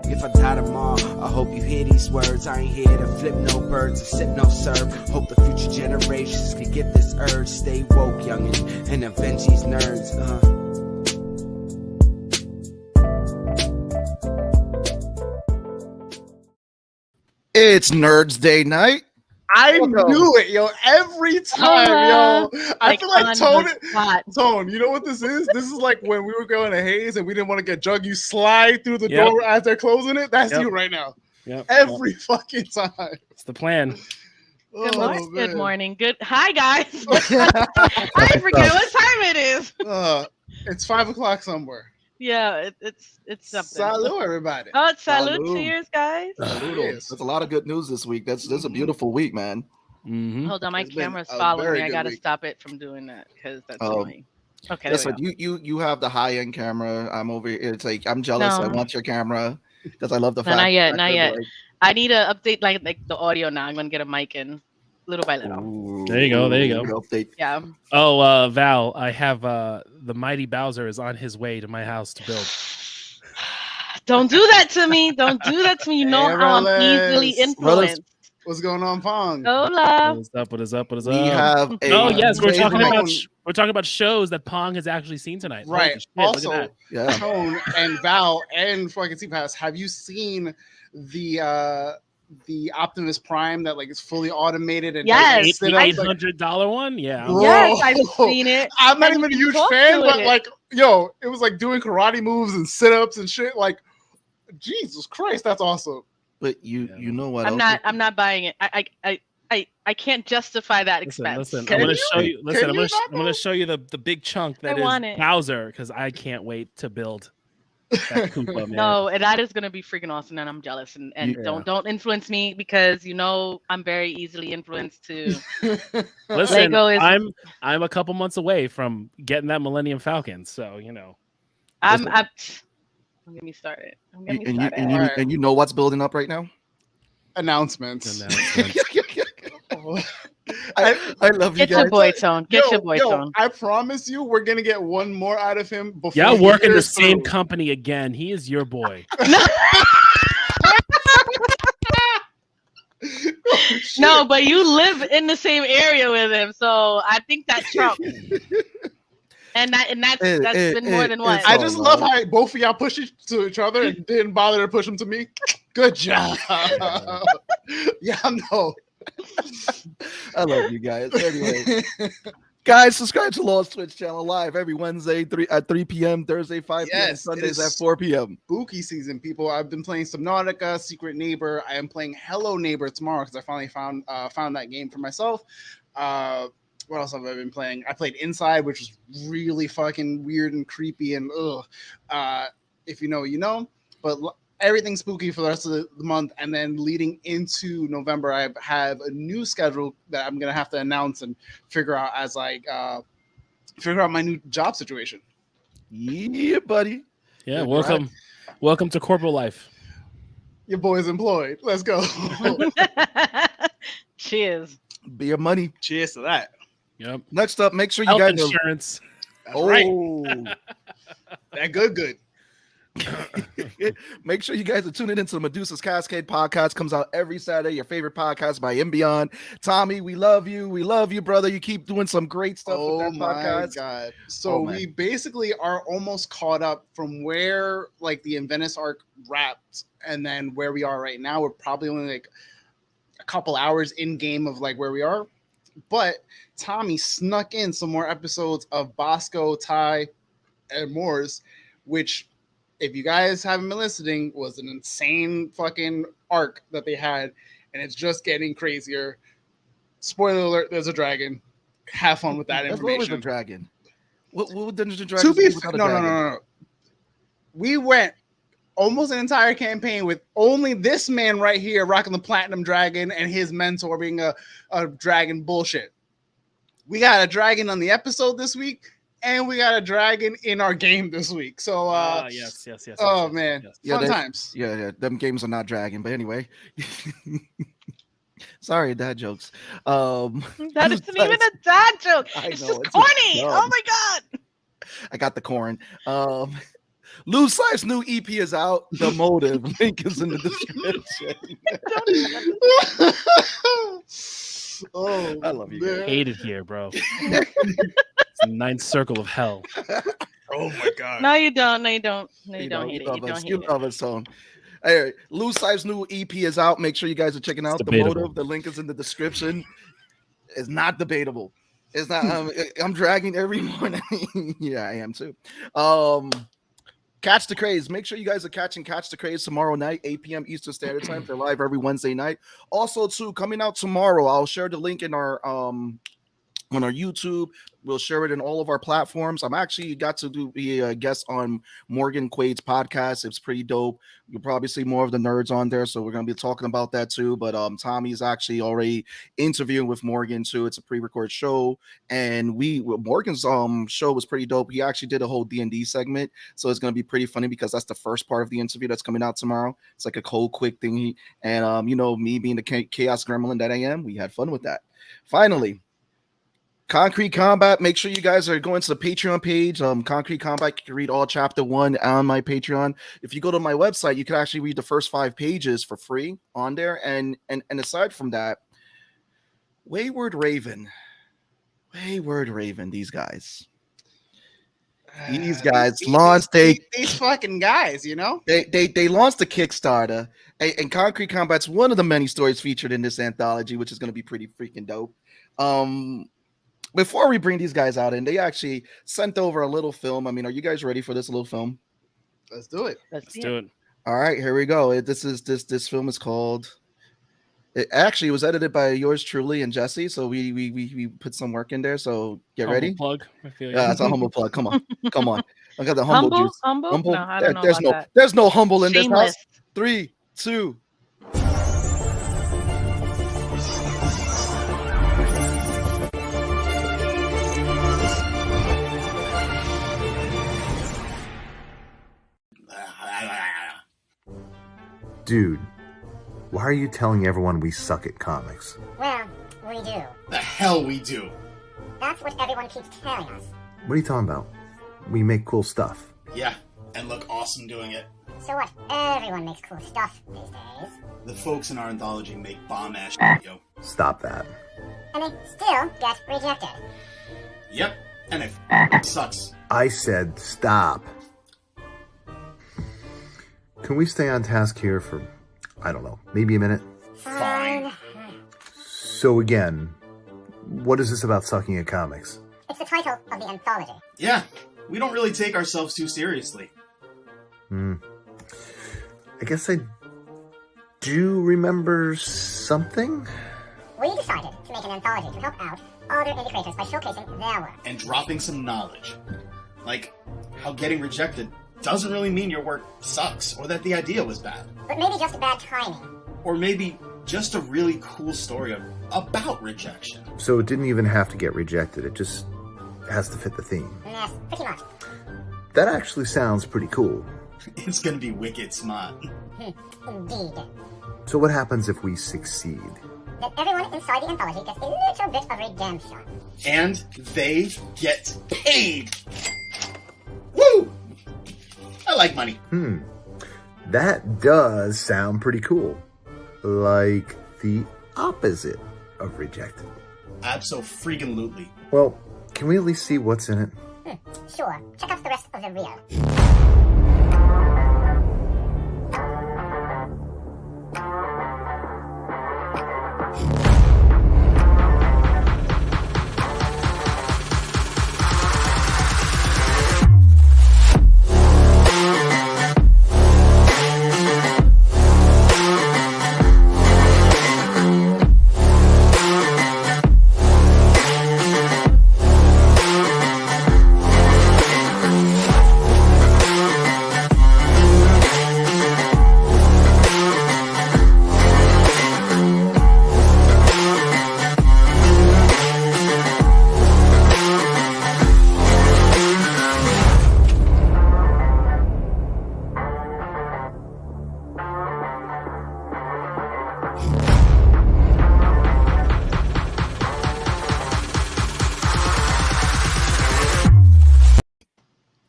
If I die tomorrow, I hope you hear these words. I ain't here to flip no birds or sip no serve. Hope the future generations can get this urge. Stay woke, youngin', and avenge these nerds. It's Nerds Day night. I knew it, yo. Every time, yo. I feel like Tone, you know what this is? This is like when we were going to Hayes and we didn't want to get drugged. You slide through the door as they're closing it. That's you right now. Every fucking time. It's the plan. Good morning. Hi, guys. I forget what time it is. It's 5 o'clock somewhere. Yeah, it's something. Salud, everybody. Oh, salud. Cheers, guys. There's a lot of good news this week. That's a beautiful week, man. Mm-hmm. Hold on, my camera's following me. I gotta stop it from doing that because that's annoying. Okay. Listen, you have the high end camera. I'm over here. It's like I'm jealous. No. I want your camera because I love the fact. Not yet. I need to update like the audio now. I'm gonna get a mic in little by little. Ooh, there you go. Update. Yeah. Oh, Val, I have the mighty Bowser is on his way to my house to build. Don't do that to me. You know how I'm easily influenced. What's going on, Pong? Hola. What is up? We have we're talking about shows that Pong has actually seen tonight. Right. Also, Tone and Val and fucking C-Pass, have you seen the Optimus Prime that like is fully automated and yes, the $800 one? Yeah. Bro, yes, I've seen it. I'm not even a huge fan, but like, yo, it was like doing karate moves and sit-ups and shit. Like, Jesus Christ, that's awesome. But you know what? I'm not buying it. I can't justify that expense. Listen, I'm gonna show you the big chunk that is Bowser because I can't wait to build. No, and that is gonna be freaking awesome, and I'm jealous. And don't influence me because you know I'm very easily influenced to. Listen, I'm a couple months away from getting that Millennium Falcon, so you know. I'm get me started. And you know what's building up right now? Announcements. I love you guys. Get your boy Tone. Tone. I promise you, we're gonna get one more out of him before. Y'all work in the same company again. He is your boy. No, but you live in the same area with him, so I think that trumps. And that's been more than once. I just love how both of y'all push to each other and didn't bother to push him to me. Good job. Yeah, no. I love you guys. Anyway, guys, subscribe to Law's Twitch channel live every Wednesday at 3 p.m., Thursday 5 p.m., Sundays at 4 p.m. Spooky season, people. I've been playing Subnautica, Secret Neighbor. I am playing Hello Neighbor tomorrow because I finally found that game for myself. What else have I been playing? I played Inside, which was really fucking weird and creepy and if you know, you know. But everything spooky for the rest of the month, and then leading into November, I have a new schedule that I'm gonna have to announce and figure out as figure out my new job situation. Yeah, buddy. Yeah, welcome to corporate life. Your boy's employed. Let's go. Cheers. Be your money. Cheers to that. Yep. Next up, make sure you Health guys insurance. Right. That good. Make sure you guys are tuning into the Medusa's Cascade podcast. Comes out every Saturday. Your favorite podcast by Inbeon. Tommy, we love you, brother. You keep doing some great stuff with that podcast. God. So we basically are almost caught up from where like the Inventus arc wrapped, and then where we are right now. We're probably only like a couple hours in game of like where we are, but Tommy snuck in some more episodes of Bosco, Ty, and Moore's, which, if you guys haven't been listening, was an insane fucking arc that they had, and it's just getting crazier. Spoiler alert, there's a dragon. Have fun with that information. What was the dragon? What Dungeons and Dragons? No. We went almost an entire campaign with only this man right here rocking the platinum dragon and his mentor being a dragon bullshit. We got a dragon on the episode this week, and we got a dragon in our game this week. So yes. Oh man, fun times. Yeah, them games are not dragon, but anyway. Sorry, dad jokes. That isn't even a dad joke. It's just corny. Oh my god. I got the corn. Lou Cyphs' new EP is out. The Motive link is in the description. Oh, I love you. Hate it here, bro. It's the ninth circle of hell. Oh my god. No, you don't. No, you don't. No, you don't hate it. You don't hate it. Love it, son. Hey, Lou Cyphs' new EP is out. Make sure you guys are checking out The Motive. The link is in the description. It's not debatable. It's not. I'm dragging every morning. Yeah, I am too. Catch the Craze. Make sure you guys are catching Catch the Craze tomorrow night, 8 p.m. Eastern Standard Time. They're live every Wednesday night. Also, too, coming out tomorrow, I'll share the link in our on our YouTube. We'll share it in all of our platforms. I'm actually got to be a guest on Morgan Quaid's podcast. It's pretty dope. You'll probably see more of the nerds on there, so we're going to be talking about that too. But Tommy's actually already interviewing with Morgan too. It's a pre-recorded show, and Morgan's show was pretty dope. He actually did a whole D&D segment, so it's going to be pretty funny because that's the first part of the interview that's coming out tomorrow. It's like a cold, quick thing. And me being the chaos gremlin that I am, we had fun with that. Finally, Koncrete Kombat. Make sure you guys are going to the Patreon page. Koncrete Kombat. You can read all chapter 1 on my Patreon. If you go to my website, you can actually read the first 5 pages for free on there. And aside from that, Wayward Raven. These guys launched these fucking guys, you know. They launched the Kickstarter, and Koncrete Kombat's one of the many stories featured in this anthology, which is going to be pretty freaking dope. Before we bring these guys out, and they actually sent over a little film. I mean, are you guys ready for this little film? Let's do it. Let's do it. All right, here we go. This film is called. It actually was edited by yours truly and Jesse, so we put some work in there. So get ready. Plug. I feel yeah, it's a humble plug. Come on. I got the humble juice. Humble? No, I don't know there's about that. There's no humble in Shameless. this house. 3, 2. Dude, why are you telling everyone we suck at comics? Well, we do. The hell we do. That's what everyone keeps telling us. What are you talking about? We make cool stuff. Yeah, and look awesome doing it. So what? Everyone makes cool stuff these days. The folks in our anthology make bomb-ass yo. Stop that. And they still get rejected. Yep, and it sucks. I said stop. Can we stay on task here for, I don't know, maybe a minute? Fine. So again, what is this about sucking at comics? It's the title of the anthology. Yeah, we don't really take ourselves too seriously. I guess I do remember something? We decided to make an anthology to help out other indie creators by showcasing their work. And dropping some knowledge. Like how getting rejected doesn't really mean your work sucks or that the idea was bad. But maybe just bad timing. Or maybe just a really cool story about rejection. So it didn't even have to get rejected, it just has to fit the theme. Yes, pretty much. That actually sounds pretty cool. It's gonna be wicked smart. Indeed. So what happens if we succeed? Then everyone inside the anthology gets a little bit of redemption. And they get paid! Woo! I like money. That does sound pretty cool. Like the opposite of rejected. Abso-freaking-lutely. Well, can we at least see what's in it? Sure. Check out the rest of the reel.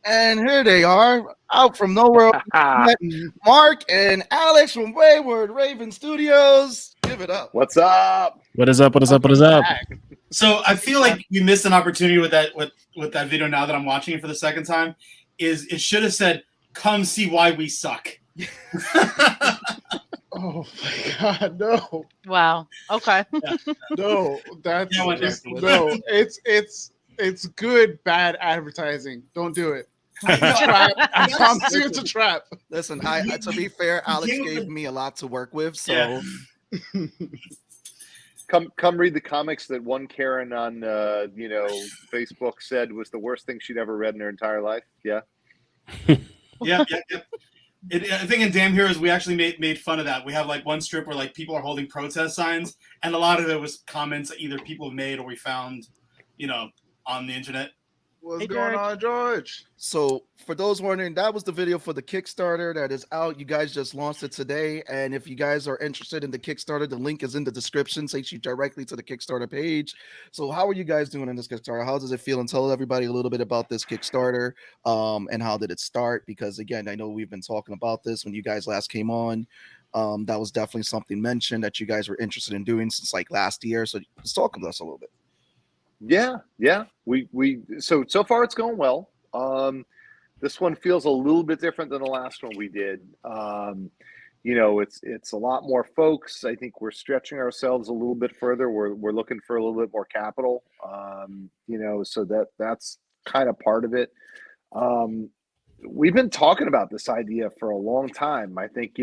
And here they are, out from nowhere. Mark and Alex from Wayward Raven Studios. Give it up. What's up? What is up? What is up? What is up? So I feel like we missed an opportunity with that video. Now that I'm watching it for the second time, is it should have said, "Come see why we suck." Oh my God, no! Wow. Okay. No, that's No, no. It's good bad advertising. Don't do it. I promise you, it's a trap. Listen, I to be fair, Alex gave me a lot to work with, so. Yeah. Come read the comics that one Karen on Facebook said was the worst thing she'd ever read in her entire life. Yeah. Yeah. I think in Damn Heroes we actually made fun of that. We have like one strip where like people are holding protest signs, and a lot of it was comments either people have made or we found, on the internet. What's going on, George? So for those wondering, that was the video for the Kickstarter that is out. You guys just launched it today. And if you guys are interested in the Kickstarter, the link is in the description. Takes you directly to the Kickstarter page. So how are you guys doing in this Kickstarter? How does it feel? And tell everybody a little bit about this Kickstarter and how did it start? Because again, I know we've been talking about this when you guys last came on. That was definitely something mentioned that you guys were interested in doing since like last year. So let's talk with us a little bit. Yeah. We so far it's going well. This one feels a little bit different than the last one we did. It's a lot more folks. I think we're stretching ourselves a little bit further. We're looking for a little bit more capital. So that's kind of part of it. We've been talking about this idea for a long time. I think,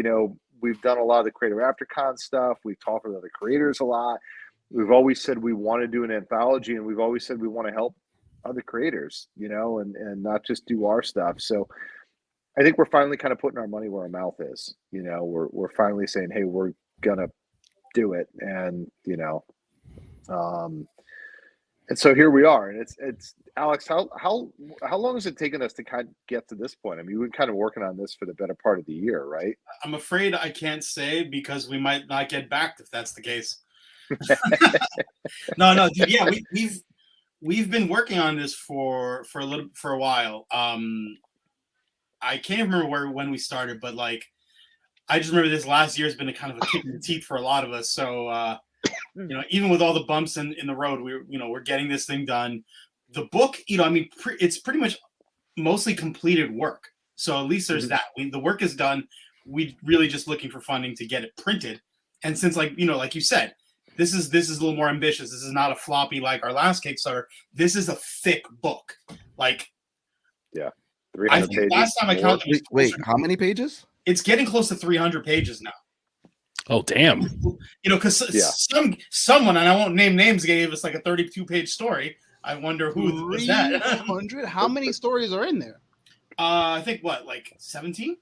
we've done a lot of the Creator AfterCon stuff. We've talked with other creators a lot. We've always said we want to do an anthology, and we've always said we want to help other creators, and not just do our stuff. So I think we're finally kind of putting our money where our mouth is. We're finally saying, hey, we're gonna do it, and and so here we are. And it's Alex, how long has it taken us to kind of get to this point? I mean, we've been kind of working on this for the better part of the year, right? I'm afraid I can't say because we might not get backed if that's the case. No, dude, yeah, we've been working on this for a while. I can't remember when we started, but like I just remember this last year has been a kind of a kick in the teeth for a lot of us. So even with all the bumps in the road, we're getting this thing done. The book, it's pretty much mostly completed work. So at least there's that. The work is done. We really just looking for funding to get it printed. And since like you said, this is a little more ambitious. This is not a floppy like our last Kickstarter. This is a thick book. Like, yeah, 300 I think pages. Last time I counted, wait, how many pages? It's getting close to 300 pages now. Oh, damn! Because someone, and I won't name names, gave us like a 32-page story. I wonder who was that. 300? How many stories are in there? I think like 17.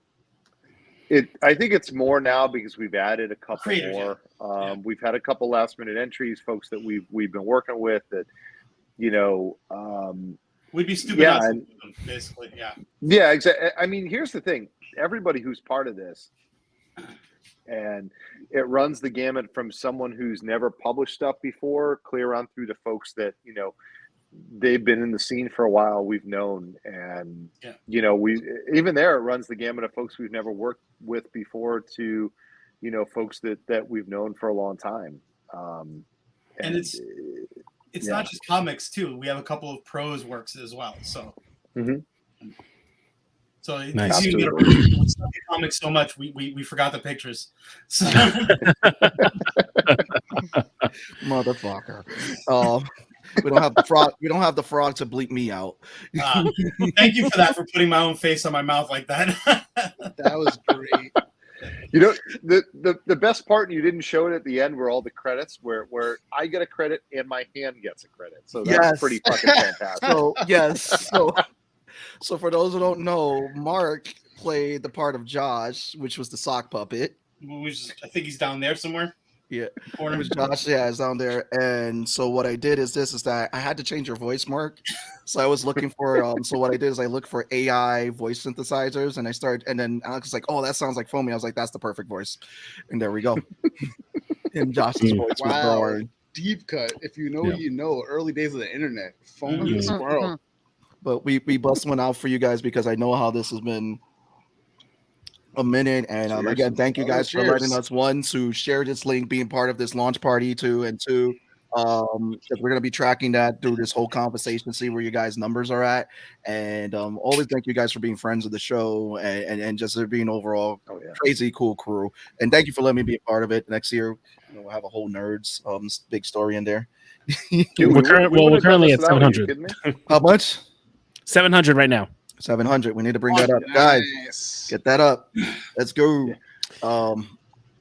I think it's more now because we've added a couple more. Yeah. We've had a couple last-minute entries, folks that we've been working with that, we'd be stupid not to do them, basically. Yeah. Yeah, exactly. I mean, here's the thing: everybody who's part of this, and it runs the gamut from someone who's never published stuff before, clear on through to folks that they've been in the scene for a while, we've known, and we even there it runs the gamut of folks we've never worked with before to folks that we've known for a long time. And it's not just comics too. We have a couple of prose works as well. So so nice. We comics so much we forgot the pictures. So. Motherfucker. We don't have the frog. We don't have the frog to bleep me out. Thank you for that, for putting my own face on my mouth like that. That was great. The best part, and you didn't show it at the end, were all the credits where I get a credit and my hand gets a credit. So that's pretty fucking fantastic. So for those who don't know, Mark played the part of Josh, which was the sock puppet. I think he's down there somewhere. Yeah, Josh, is down there. And so what I did is that I had to change your voice, Mark. So I was looking for so what I did is I looked for AI voice synthesizers, and then Alex was like, "Oh, that sounds like Foamy." I was like, "That's the perfect voice," and there we go. And Josh's voice was growing. Deep cut. If you know, you know. Early days of the internet. Foamy the squirrel. but we bust one out for you guys because I know how this has been a minute. And again, thank you guys for letting us, one, to share this link, being part of this launch party, too, and two, because we're going to be tracking that through this whole conversation, see where you guys' numbers are at. And always thank you guys for being friends of the show and just being overall crazy cool crew. And thank you for letting me be a part of it. Next year, we'll have a whole nerds big story in there. We're currently at 700. How much? 700 right now. 700. We need to bring that up, guys. Get that up. Let's go. So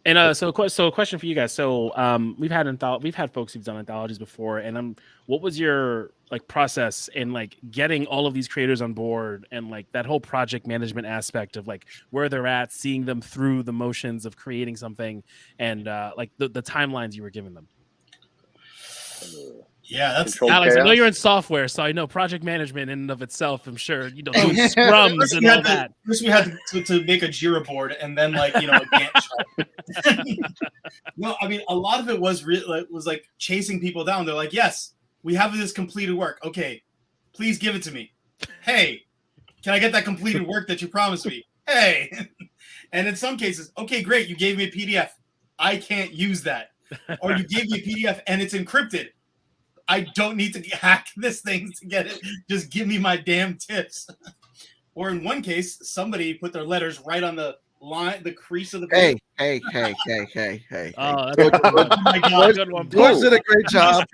a question for you guys. So we've had folks who've done anthologies before, and what was your process in getting all of these creators on board and that whole project management aspect of where they're at, seeing them through the motions of creating something, and the timelines you were giving them? Yeah, that's Alex. I know you're in software, so I know project management in and of itself. I'm sure doing scrums and all that. First, we had to make a Jira board, and then a Gantt chart. No, I mean a lot of it was chasing people down. They're like, "Yes, we have this completed work. Okay, please give it to me. Hey, can I get that completed work that you promised me? Hey." And in some cases, okay, great, you gave me a PDF. I can't use that. Or you gave me a PDF and it's encrypted. I don't need to hack this thing to get it. Just give me my damn tips. Or in one case, somebody put their letters right on the line, the crease of the page. Hey. Oh, my God. Good one. George did a great job.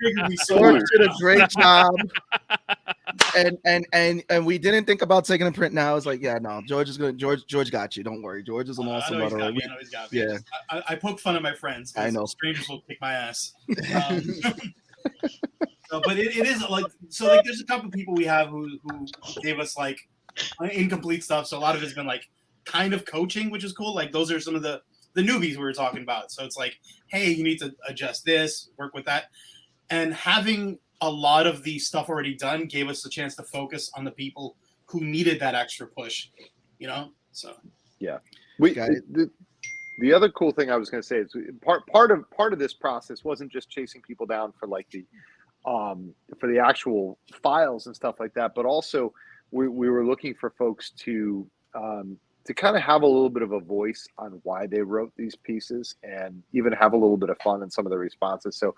George did a great job. And we didn't think about taking a print now. It's George got you. Don't worry. George is an awesome moderator. Yeah. I poke fun at my friends. I know. Strangers will kick my ass. But it is there's a couple of people we have who gave us incomplete stuff. So a lot of it's been kind of coaching, which is cool. Those are some of the newbies we were talking about. So it's hey, you need to adjust this, work with that. And having a lot of the stuff already done gave us the chance to focus on the people who needed that extra push, So yeah, the other cool thing I was going to say is part of this process wasn't just chasing people down for for the actual files and stuff like that, but also we were looking for folks to kind of have a little bit of a voice on why they wrote these pieces and even have a little bit of fun in some of the responses. So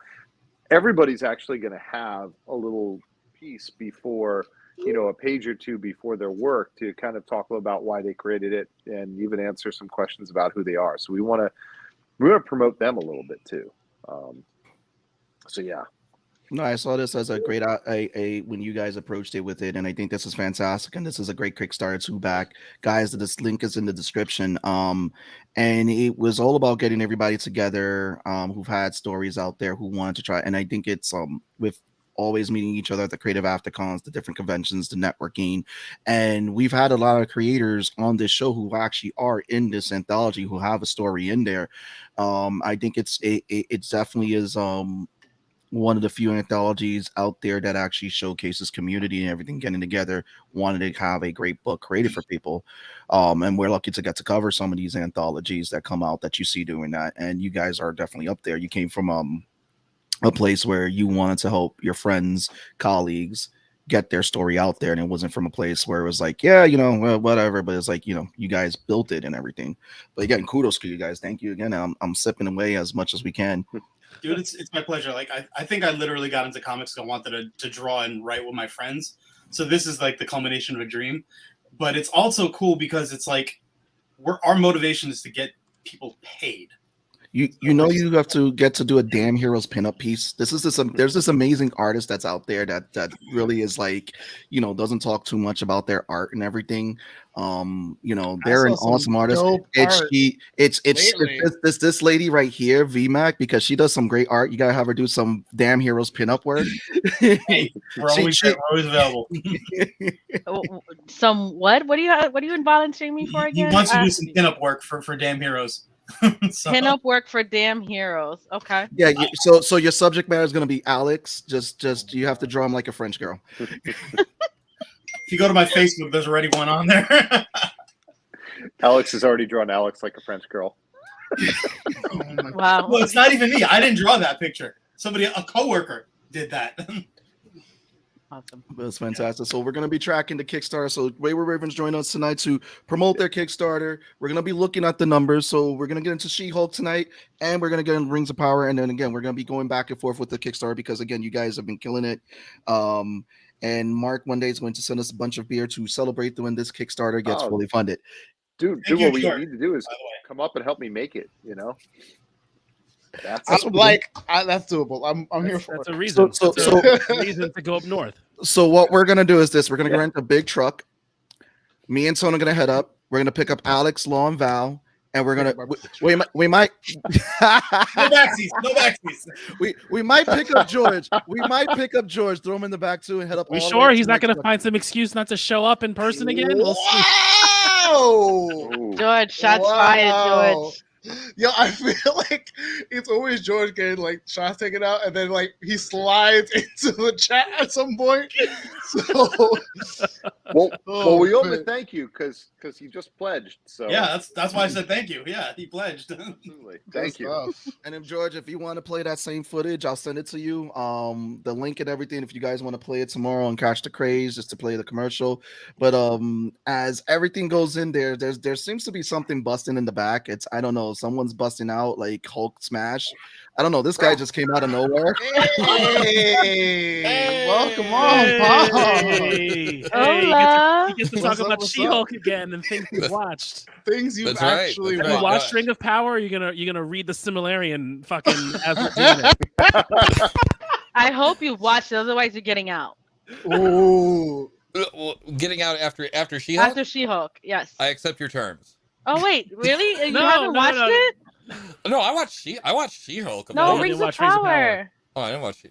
everybody's actually going to have a little piece before, a page or two before their work to kind of talk about why they created it and even answer some questions about who they are. So we want to promote them a little bit too. So yeah. No, I saw this as a great when you guys approached it with it, and I think this is fantastic, and this is a great Kickstarter to back, guys. This link is in the description. And it was all about getting everybody together who've had stories out there who wanted to try, and I think it's with always meeting each other at the creative aftercons, the different conventions, the networking, and we've had a lot of creators on this show who actually are in this anthology who have a story in there. I think it definitely is one of the few anthologies out there that actually showcases community and everything getting together, wanted to have a great book created for people. And we're lucky to get to cover some of these anthologies that come out that you see doing that. And you guys are definitely up there. You came from a place where you wanted to help your friends, colleagues get their story out there. And it wasn't from a place where it was whatever, but it's you guys built it and everything. But again, kudos to you guys. Thank you again. I'm sipping away as much as we can. Dude, it's my pleasure. I think I literally got into comics because I wanted to draw and write with my friends. So this is the culmination of a dream. But it's also cool because it's our motivation is to get people paid. You have to get to do a Damn Heroes pinup piece. There's this amazing artist that's out there that really is doesn't talk too much about their art and everything. They're an awesome artist. It's this lady right here, Vmac, because she does some great art. You gotta have her do some Damn Heroes pinup work. Hey, we're always available. Some what? What are you volunteering me for again? He wants to do some pinup work for Damn Heroes. Pinup work for Damn Heroes. Okay. Yeah. So your subject matter is gonna be Alex. Just you have to draw him like a French girl. If you go to my Facebook, there's already one on there. Alex has already drawn Alex like a French girl. Wow. Well, it's not even me. I didn't draw that picture. A coworker did that. Awesome. That's fantastic. So we're going to be tracking the Kickstarter. So Wayward Ravens join us tonight to promote their Kickstarter. We're going to be looking at the numbers. So we're going to get into She-Hulk tonight, and we're going to get into Rings of Power. And then again, we're going to be going back and forth with the Kickstarter because again, you guys have been killing it. And Mark one day is going to send us a bunch of beer to celebrate when this Kickstarter gets fully funded. Dude, what we need to do is come up and help me make it. You know. That's doable. I'm here for. That's a reason. So reason to go up north. So what we're gonna do is this: we're gonna rent a big truck. Me and Tone are gonna head up. We're gonna pick up Alex, Law, and Val, and we're gonna we might no backsies. We might pick up George. We might pick up George, throw him in the back too, and head up. We sure he's not gonna find some excuse not to show up in person again? We'll see. Wow! George, shots fired, George. Yo, I feel like it's always George getting like shots taken out, and then like he slides into the chat at some point. So, well, we owe him a thank you because he just pledged. So yeah, that's why I said thank you. Yeah, he pledged. Absolutely, thank you. And if George, if you want to play that same footage, I'll send it to you. The link and everything. If you guys want to play it tomorrow and Catch the Craze, just to play the commercial. But as everything goes in there seems to be something busting in the back. I don't know. Someone's busting out like Hulk smash. I don't know. This guy just came out of nowhere. Hey, welcome on, Bob. Hey, you get to talk about She-Hulk again and things you've watched. Things you've That's actually right. watched. You watched Ring of Power. You're gonna read the Similarian fucking as we're doing it. I hope you watched it, otherwise you're getting out. Ooh. Getting out after She-Hulk? After She-Hulk, yes. I accept your terms. Oh wait, really? You No, haven't watched it? No, I watched She-Hulk. No, I Rings didn't of watch Rings of Power. Oh, I didn't watch She.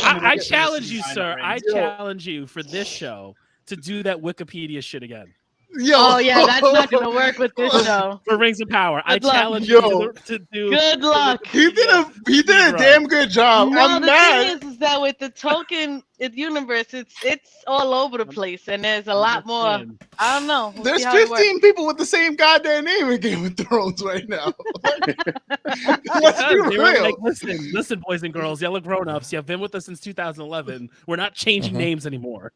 I challenge you, sir. I challenge you for this show to do that Wikipedia shit again. Yo. Oh yeah, that's not gonna work with this show. For Rings of Power, I Good luck. challenge Yo. you to do. Good luck. He did a damn good job. No, I'm the mad. thing is that with the Tolkien universe, it's all over the place, and there's a lot more. I don't know. We'll There's see how it 15 people with the same goddamn name in Game of Thrones right now. Let's be They were real. like, listen, boys and girls, y'all are grown-ups. You've been with us since 2011. We're not changing names anymore.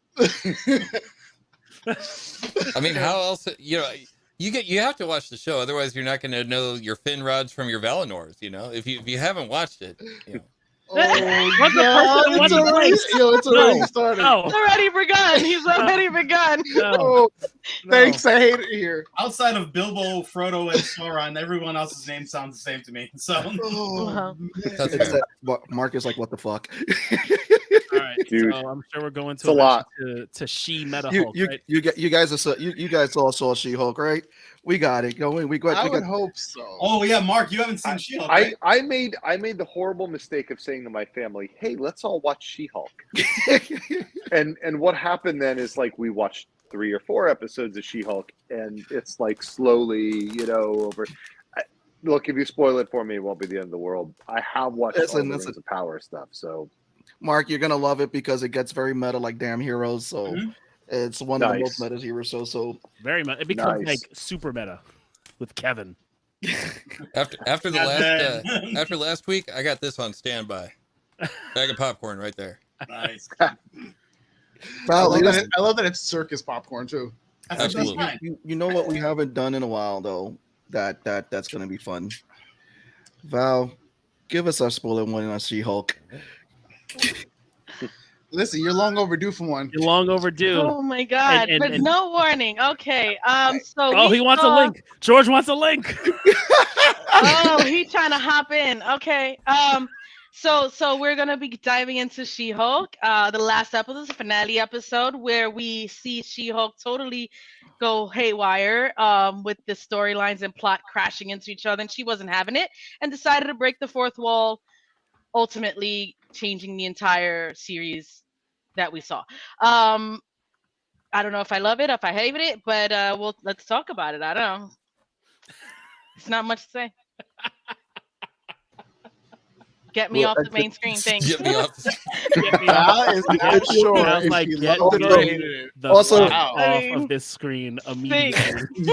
I mean, how else? You have to watch the show, otherwise you're not going to know your Finrods from your Valinors. You know, if you haven't watched it, you know. It's already started. No. It's already begun. He's already begun. Oh, thanks, I hate it here. Outside of Bilbo, Frodo, and Sauron, everyone else's name sounds the same to me. So, Wow. That's It's fair. Mark is like, what the fuck? All right, Dude, so I'm sure we're going it's a lot. to She Meta You Hulk, right? you guys all saw She-Hulk, right? We got it going. I would hope so. oh yeah, Mark, you haven't seen She-Hulk, right? I made the horrible mistake of saying to my family, "Hey, let's all watch She-Hulk." and what happened then is like we watched 3 or 4 episodes of She-Hulk, and it's like slowly, over. Look, if you spoil it for me, it won't be the end of the world. I have watched all the Rings of Power stuff, so Mark, you're gonna love it because it gets very meta, like Damn Heroes. So it's one of the most meta heroes. So Very much. It becomes Nice. like super meta with Kevin. After the after last week, I got this on standby. Bag of popcorn right there. Nice. I Val, love that it's circus popcorn too. Absolutely. you know what we haven't done in a while though. That's gonna be fun. Val, give us our spoiler one on She-Hulk. Listen, you're long overdue for one. You're long overdue. Oh my god! And- but and- no warning. Okay. Oh, he wants a link. George wants a link. Oh, he's trying to hop in. Okay. So we're gonna be diving into She-Hulk. The last episode, the finale episode, where we see She-Hulk totally go haywire with the storylines and plot crashing into each other, and she wasn't having it, and decided to break the fourth wall, ultimately changing the entire series that we saw. I don't know if I love it, if I hate it, but let's talk about it. I don't know. It's not much to say. Get me off the main screen. Thanks. Get me off. Get me Val off. is not sure I was if like, she get loved it or me hated it. the Also- fuck off I mean, of this screen immediately.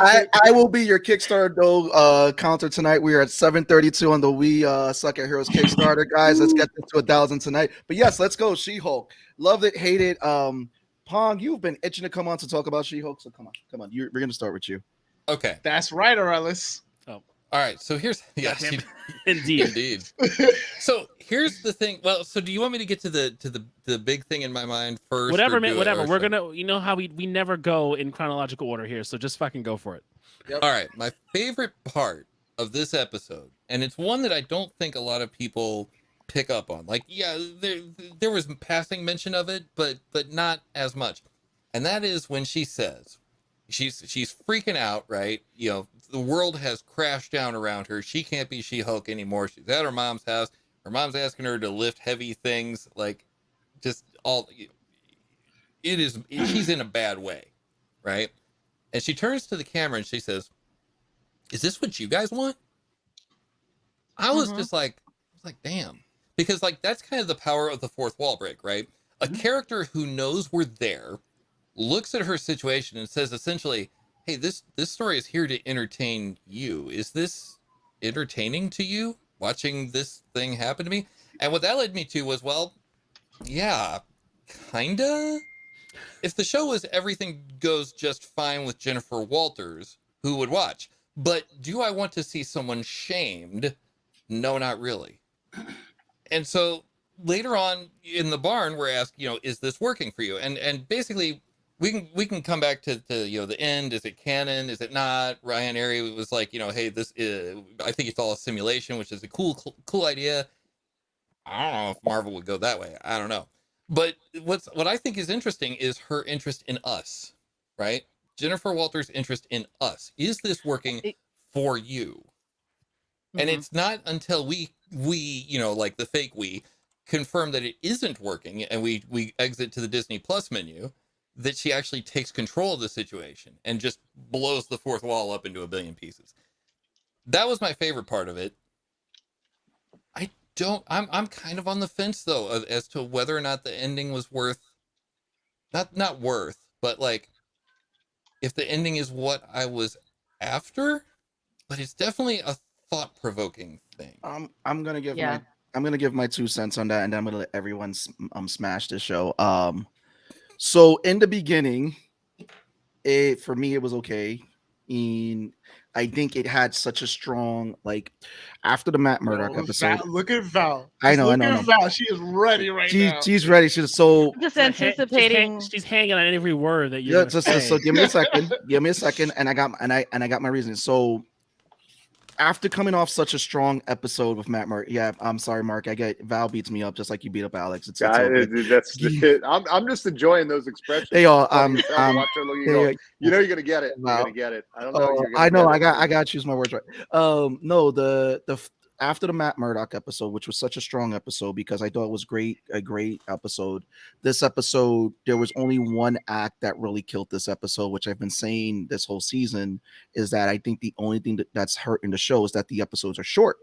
I will be your Kickstarter though counter tonight. We are at 732 on the We Suck at Heroes Kickstarter, guys. Let's get this to 1,000 tonight. But yes, let's go. She-Hulk. Loved it, hated. Pong, you've been itching to come on to talk about She-Hulk, so come on. We're gonna start with you. Okay. That's right, Aurelis. All right. So here's Goddamn. Indeed. Indeed. So here's the thing. Well, so do you want me to get to the big thing in my mind first? Whatever, or man. do it- Whatever. or We're should- gonna. You know how we never go in chronological order here, so just fucking go for it. All right. My favorite part of this episode, and it's one that I don't think a lot of people pick up on. Like, yeah, there was passing mention of it, but not as much. And that is when she says, she's freaking out, right? You know, the world has crashed down around her. She can't be She-Hulk anymore. She's at her mom's house. Her mom's asking her to lift heavy things, like just all. It is. She's in a bad way, right? And she turns to the camera and she says, "Is this what you guys want?" I was just like, damn, because like that's kind of the power of the fourth wall break, right? A character who knows we're there looks at her situation and says essentially, hey, this story is here to entertain you. Is this entertaining to you, watching this thing happen to me? And what that led me to was, well, yeah, kinda. If the show was everything goes just fine with Jennifer Walters, who would watch? But do I want to see someone shamed? No, not really. And so later on in the barn, we're asked, you know, is this working for you? And basically, we can come back to you know, the end. Is it canon? Is it not? Ryan Airy was like, you know, hey, this is, I think it's all a simulation, which is a cool idea. I don't know if Marvel would go that way. I don't know. But what I think is interesting is her interest in us, right? Jennifer Walters' interest in us. Is this working for you? And it's not until we you know, like the fake we confirm that it isn't working and we exit to the Disney Plus menu that she actually takes control of the situation and just blows the fourth wall up into a billion pieces. That was my favorite part of it. I'm kind of on the fence though as to whether or not the ending was worth, not worth, but like if the ending is what I was after, but it's definitely a thought-provoking thing. I'm gonna give my 2 cents on that, and then I'm gonna let everyone smash this show. So in the beginning, for me it was okay. I think it had such a strong, like, after the Matt Murdock episode. Look at Val. I know. Val. She is ready now. She's ready. She's so just anticipating. She's hanging on every word that you're saying. So give me a second. And I got my reasoning. So after coming off such a strong episode with Matt Murdock, yeah, I'm sorry, Mark. I get Val beats me up just like you beat up Alex. It's I'm just enjoying those expressions. They are. You know you're gonna get it. You're gonna get it. I don't know. I know. I got to choose my words right. No, the after the Matt Murdock episode, which was such a strong episode because I thought it was a great episode. This episode, there was only one act that really killed this episode, which I've been saying this whole season, is that I think the only thing that's hurting the show is that the episodes are short.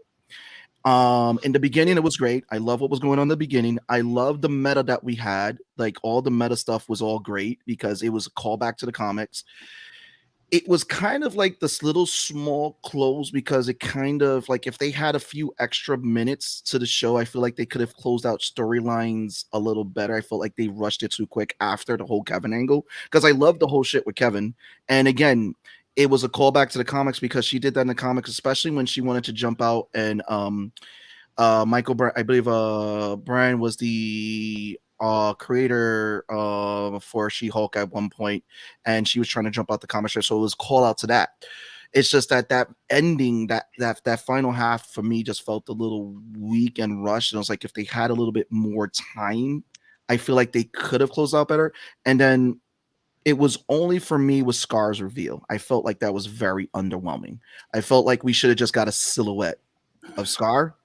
In the beginning, it was great. I love what was going on in the beginning. I love the meta that we had. Like all the meta stuff was all great because it was a callback to the comics. It was kind of like this little small close because it kind of like if they had a few extra minutes to the show, I feel like they could have closed out storylines a little better. I felt like they rushed it too quick after the whole Kevin angle because I love the whole shit with Kevin. And again, it was a callback to the comics because she did that in the comics, especially when she wanted to jump out and Michael, I believe Brian was the creator for She-Hulk at one point, and she was trying to jump out the comic strip, so it was call out to that. It's just that ending, that final half for me just felt a little weak and rushed, and I was like, if they had a little bit more time, I feel like they could have closed out better. And then it was only for me with Scar's reveal. I felt like that was very underwhelming. I felt like we should have just got a silhouette of Scar.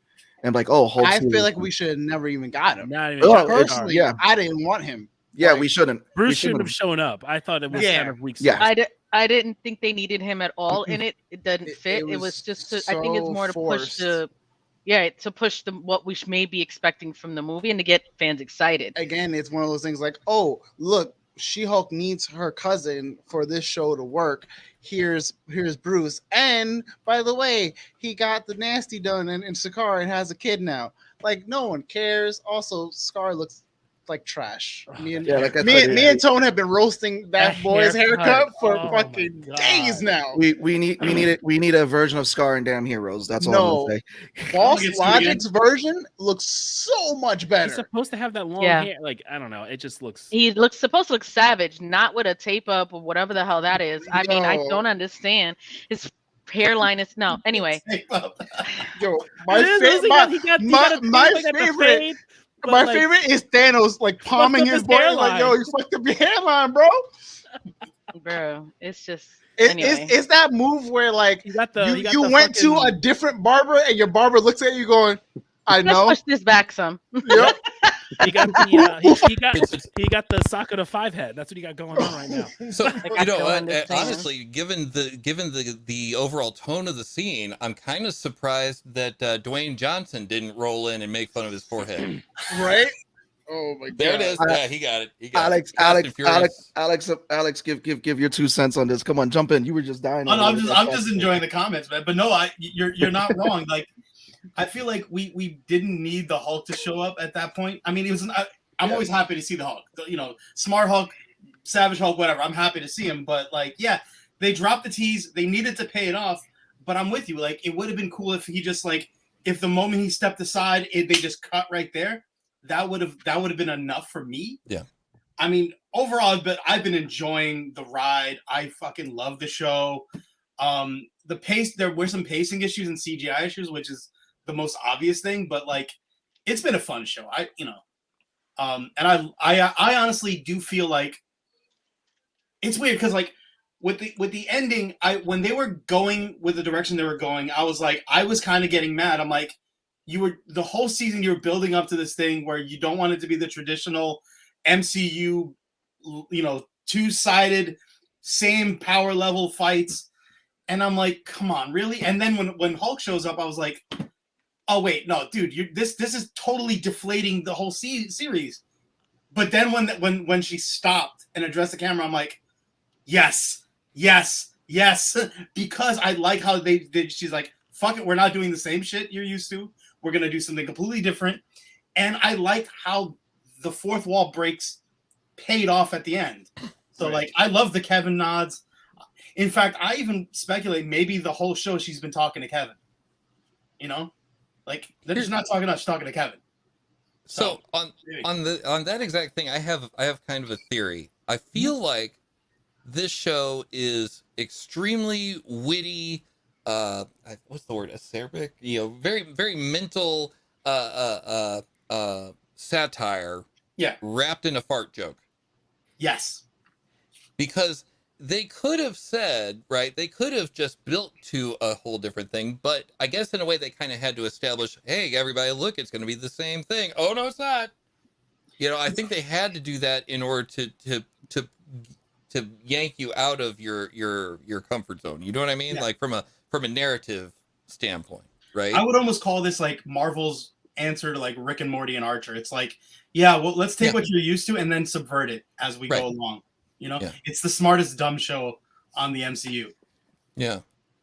And like, oh, I feel like we should have never even got him. Personally, yeah, I didn't want him. Yeah, we shouldn't. Bruce shouldn't have shown up. I thought it was kind of weak. Yeah, I didn't think they needed him at all in it. It doesn't fit. It was just. I think it's more to push the to push what we may be expecting from the movie and to get fans excited. Again, it's one of those things like, oh, look, She-Hulk needs her cousin for this show to work. Here's Bruce, and by the way, he got the nasty done in Sakaar and has a kid now. Like, no one cares. Also, Scar looks like trash. Me and Tone have been roasting that boy's haircut for fucking days now. We need a version of Scar and Damn Heroes. That's all I'm gonna say. Boss Logic's version looks so much better. He's supposed to have that long hair. Like, I don't know. It just looks. He looks supposed to look savage, not with a tape up or whatever the hell that is. I mean, I don't understand. His hairline is no. Anyway, yo, my favorite is Thanos like palming his boy like, yo, you fucked up your hairline, bro. Bro, it's just it's that move where like you went to a different barber and your barber looks at you going, I know. Let's push this back some. Yep. He got the he got the Sakura 5 head. That's what he got going on right now. So honestly, given the overall tone of the scene, I'm kind of surprised that Dwayne Johnson didn't roll in and make fun of his forehead. Right? Oh my god! There it is. Yeah, he got it. Alex, give your 2 cents on this. Come on, jump in. You were just dying. No, I'm just enjoying the comments, man. But no, you're not wrong. Like, I feel like we didn't need the Hulk to show up at that point. I mean, it was. I'm always happy to see the Hulk. You know, Smart Hulk, Savage Hulk, whatever. I'm happy to see him. But like, yeah, they dropped the tease. They needed to pay it off. But I'm with you. Like, it would have been cool if he just if the moment he stepped aside, they just cut right there. That would have been enough for me. Yeah. I mean, overall, I've been enjoying the ride. I fucking love the show. The pace, there were some pacing issues and CGI issues, which is the most obvious thing, but like, it's been a fun show. And I honestly do feel like it's weird because like with the ending, when they were going with the direction they were going, I was kind of getting mad. I'm like, the whole season you were building up to this thing where you don't want it to be the traditional MCU, two-sided, same power level fights. And I'm like, come on, really? And then when Hulk shows up, I was like, oh wait, no, dude, this is totally deflating the whole series. But then when she stopped and addressed the camera, I'm like, yes, because I like how she's like, fuck it, we're not doing the same shit you're used to. We're gonna do something completely different. And I like how the fourth wall breaks paid off at the end. So like, I love the Kevin nods. In fact, I even speculate maybe the whole show she's been talking to Kevin. You know, like they're just not talking to us, she's talking to Kevin. So on that exact thing, I have kind of a theory. I feel like this show is extremely witty. What's the word? Acerbic? Very very mental satire. Yeah. Wrapped in a fart joke. Yes. Because they could have said, right, they could have just built to a whole different thing, but I guess in a way they kind of had to establish, hey, everybody, look, it's going to be the same thing. Oh, no, it's not. I think they had to do that in order to yank you out of your comfort zone. You know what I mean? Yeah. Like from a narrative standpoint, right? I would almost call this like Marvel's answer to like Rick and Morty and Archer. It's like, yeah, well, let's take what you're used to and then subvert it as we go along. It's the smartest dumb show on the MCU. Yeah.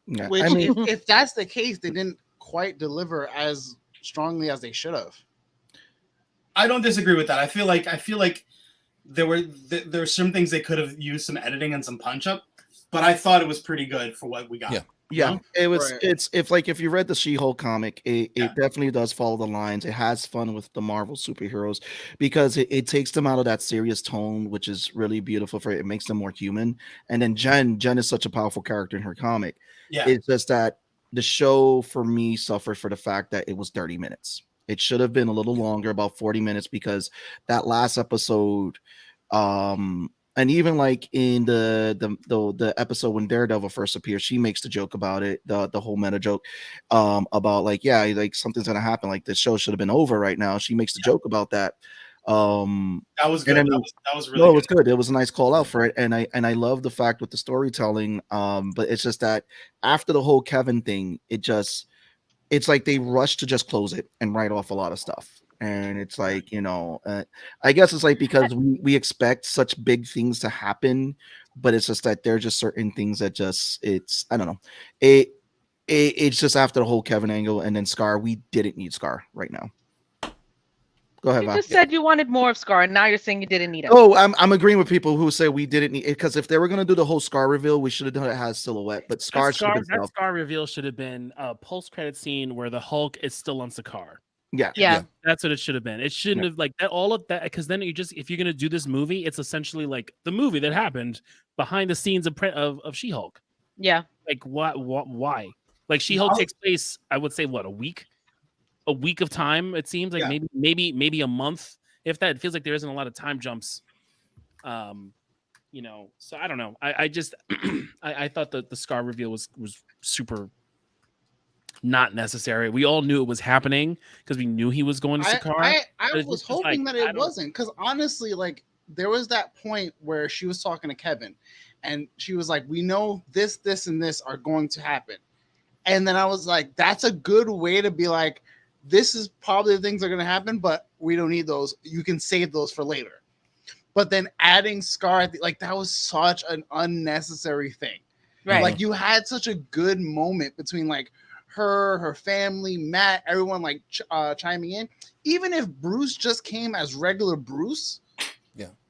Which, if that's the case, they didn't quite deliver as strongly as they should have. I don't disagree with that. I feel like there were some things they could have used some editing and some punch up, but I thought it was pretty good for what we got. Yeah, it was. Right. If you read the She-Hulk comic, it definitely does follow the lines. It has fun with the Marvel superheroes because it takes them out of that serious tone, which is really beautiful for it. It makes them more human. And then Jen is such a powerful character in her comic. Yeah, it's just that the show for me suffered for the fact that it was 30 minutes. It should have been a little longer, about 40 minutes, because that last episode, and even like in the episode when Daredevil first appears, she makes the joke about it, the whole meta joke, about like, yeah, like something's gonna happen, like the show should have been over right now. She makes the joke about that. That was good. That was really good. It was good. It was a nice call out for it, and I love the fact with the storytelling. But it's just that after the whole Kevin thing, it just it's like they rush to just close it and write off a lot of stuff. And it's like, I guess it's like because we expect such big things to happen, but it's just that there are just certain things that I don't know. It's just after the whole Kevin angle and then Scar, we didn't need Scar right now. Go ahead. You just said you wanted more of Scar, and now you're saying you didn't need him. Oh, I'm agreeing with people who say we didn't need it, because if they were gonna do the whole Scar reveal, we should have done it as Silhouette. But Scar that Scar reveal should have been a post-credit scene where the Hulk is still on Sakaar. Yeah. That's what it should have been. It shouldn't have like that. All of that, because then if you're gonna do this movie, it's essentially like the movie that happened behind the scenes of She-Hulk. Yeah. Like what? Why? Like She-Hulk takes place, I would say, what, a week of time. It seems like maybe a month. If that, it feels like there isn't a lot of time jumps. So I don't know. I just I thought that the Scar reveal was super not necessary. We all knew it was happening because we knew he was going to Sakaar. I was hoping that it wasn't, because honestly, like there was that point where she was talking to Kevin and she was like, we know this, and this are going to happen. And then I was like, that's a good way to be like, this is probably the things that are going to happen, but we don't need those. You can save those for later. But then adding Scar, like that was such an unnecessary thing. Right. Like you had such a good moment between like her family, Matt, everyone like chiming in. Even if Bruce just came as regular Bruce,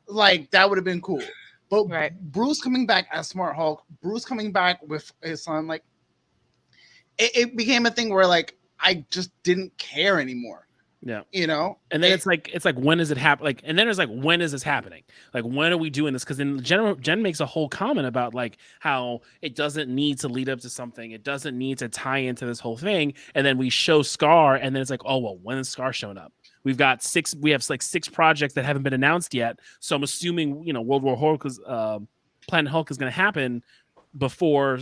like that would have been cool. But Bruce coming back as Smart Hulk, Bruce coming back with his son, like it became a thing where like I just didn't care anymore. Yeah. And then it's like when does it happen? Like, and then it's like, when is this happening? Like, when are we doing this? Because then Jen makes a whole comment about like how it doesn't need to lead up to something. It doesn't need to tie into this whole thing. And then we show Scar, and then it's like, oh well, when is Scar showing up? We have like 6 projects that haven't been announced yet. So I'm assuming World War Hulk is Planet Hulk is going to happen before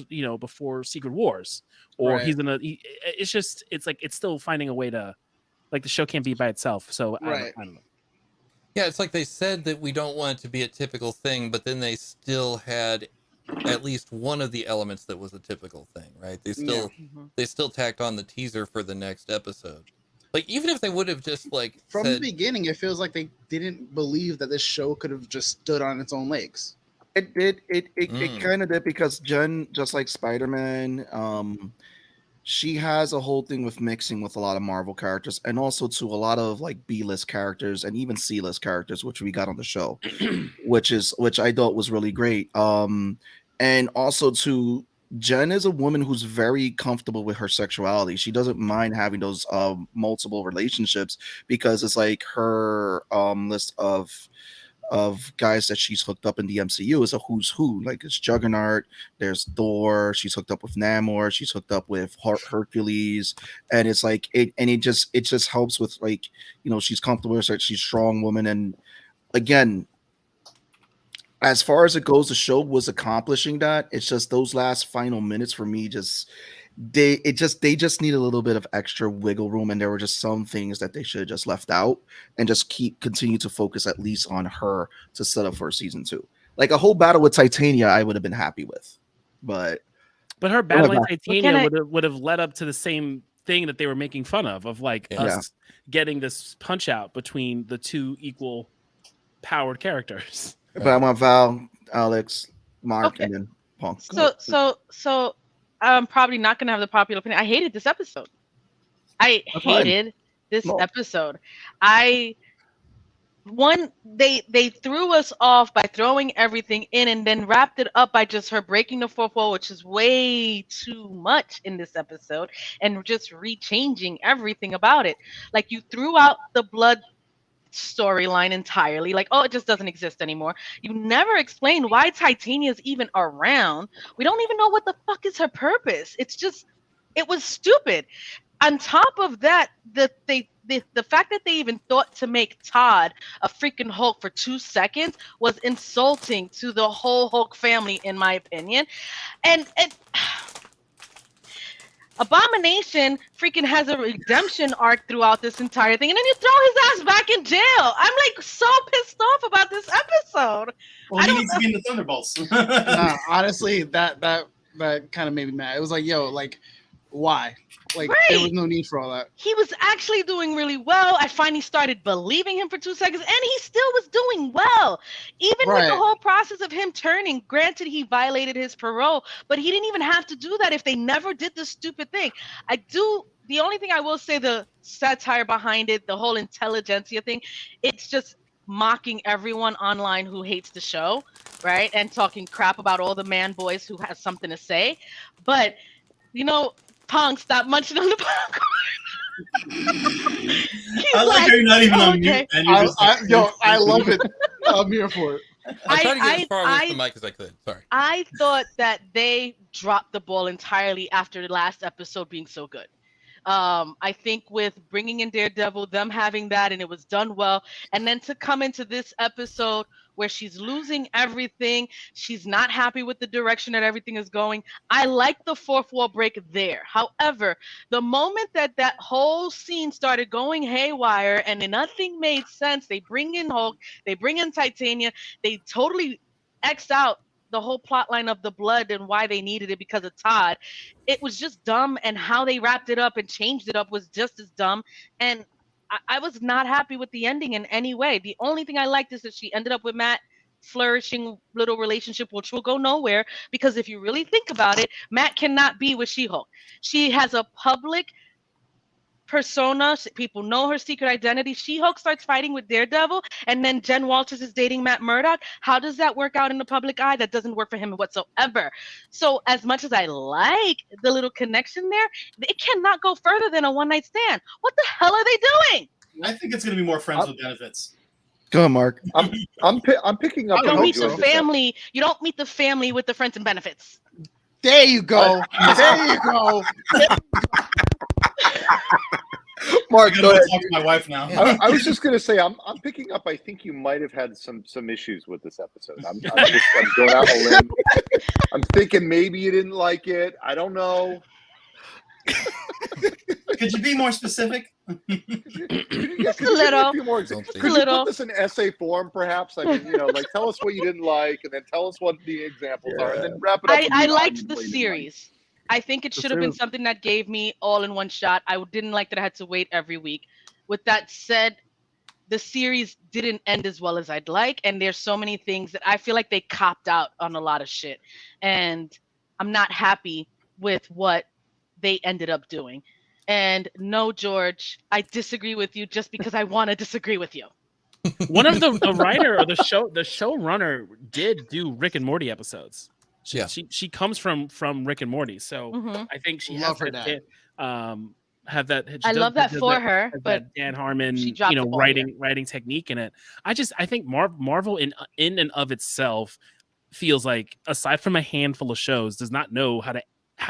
Secret Wars, or he's gonna. It's like it's still finding a way to. Like the show can't be by itself, so I don't know. Yeah, it's like they said that we don't want it to be a typical thing, but then they still had at least one of the elements that was a typical thing, right? They still tacked on the teaser for the next episode. Like even if they would have just like from the beginning, it feels like they didn't believe that this show could have just stood on its own legs. It did. It kind of did, because Jen, just like Spider-Man, she has a whole thing with mixing with a lot of Marvel characters, and also to a lot of like B-list characters and even C-list characters, which we got on the show, which I thought was really great. And also to Jen is a woman who's very comfortable with her sexuality. She doesn't mind having those multiple relationships, because it's like her list of guys that she's hooked up in the MCU is a who's who. Like it's Juggernaut, there's Thor, she's hooked up with Namor, she's hooked up with Hercules, and it's like it just helps with like she's comfortable with her, she's a strong woman. And again, as far as it goes, the show was accomplishing that. It's just those last final minutes for me they just need a little bit of extra wiggle room, and there were just some things that they should have just left out and just continue to focus at least on her to set up for season 2. Like a whole battle with Titania, I would have been happy with, but her battle with Titania would have led up to the same thing that they were making fun of like us getting this punch out between the 2 equal powered characters. But I want Val, Alex, Mark, and then Punk. So I'm probably not going to have the popular opinion. I hated this episode. Episode. They threw us off by throwing everything in and then wrapped it up by just her breaking the fourth wall, which is way too much in this episode, and just rechanging everything about it. Like you threw out the blood storyline entirely, like, oh, it just doesn't exist anymore. You never explain why Titania is even around. We don't even know what the fuck is her purpose. It was stupid. On top of that, the fact that they even thought to make Todd a freaking Hulk for 2 seconds was insulting to the whole Hulk family, in my opinion. And Abomination freaking has a redemption arc throughout this entire thing, and then you throw his ass back in jail. I'm like so pissed off about this episode. Well, he needs to be in the Thunderbolts. Honestly, that kind of made me mad. It was like, yo, like, Why? Like, Right. there was no need for all that. He was actually doing really well. I finally started believing him for 2 seconds, and he still was doing well. Even with Right. the whole process of him turning, granted, he violated his parole, but he didn't even have to do that if they never did this stupid thing. The only thing I will say, the satire behind it, the whole intelligentsia thing, it's just mocking everyone online who hates the show, right? And talking crap about all the man boys who has something to say. But, Punk, stop munching on the popcorn. I like how you're not even on mute. And you're just like, I love it. I'm here for it. I tried to get as far away from the mic as I could. Sorry. I thought that they dropped the ball entirely after the last episode being so good. I think with bringing in Daredevil, them having that, and it was done well, and then to come into this episode where she's losing everything, she's not happy with the direction that everything is going. I like the fourth wall break there. However, the moment that whole scene started going haywire and then nothing made sense, they bring in Hulk, they bring in Titania, they totally X'd out the whole plot line of the blood and why they needed it because of Todd. It was just dumb, and how they wrapped it up and changed it up was just as dumb. And I was not happy with the ending in any way. The only thing I liked is that she ended up with Matt, flourishing little relationship, which will go nowhere, because if you really think about it, Matt cannot be with She-Hulk. She has a public persona. People know her secret identity. She-Hulk starts fighting with Daredevil, and then Jen Walters is dating Matt Murdock. How does that work out in the public eye? That doesn't work for him whatsoever. So as much as I like the little connection there, it cannot go further than a one-night stand. What the hell are they doing? I think it's going to be more friends with benefits. Go on, Mark. I'm picking up. You don't meet the family. You don't meet the family with the friends and benefits. There you go. There you go. Mark, I go ahead. talk to my wife now. I was just gonna say I'm picking up. I think you might have had some issues with this episode. I'm going out on a limb. I'm thinking maybe you didn't like it. I don't know. Could you be more specific? Just a little. Could you put this in essay form, perhaps? I mean, like tell us what you didn't like, and then tell us what the examples are, and then wrap it up. I liked the series. I think it should have been something that gave me all in one shot. I didn't like that I had to wait every week. With that said, the series didn't end as well as I'd like, and there's so many things that I feel like they copped out on a lot of shit, and I'm not happy with what they ended up doing. And no, George, I disagree with you just because I want to disagree with you. One of the writer or the showrunner did do Rick and Morty episodes. She comes from Rick and Morty, so I think she has have that. I love that for her, but Dan Harmon, writing technique in it. I think Marvel in and of itself feels like, aside from a handful of shows, does not know how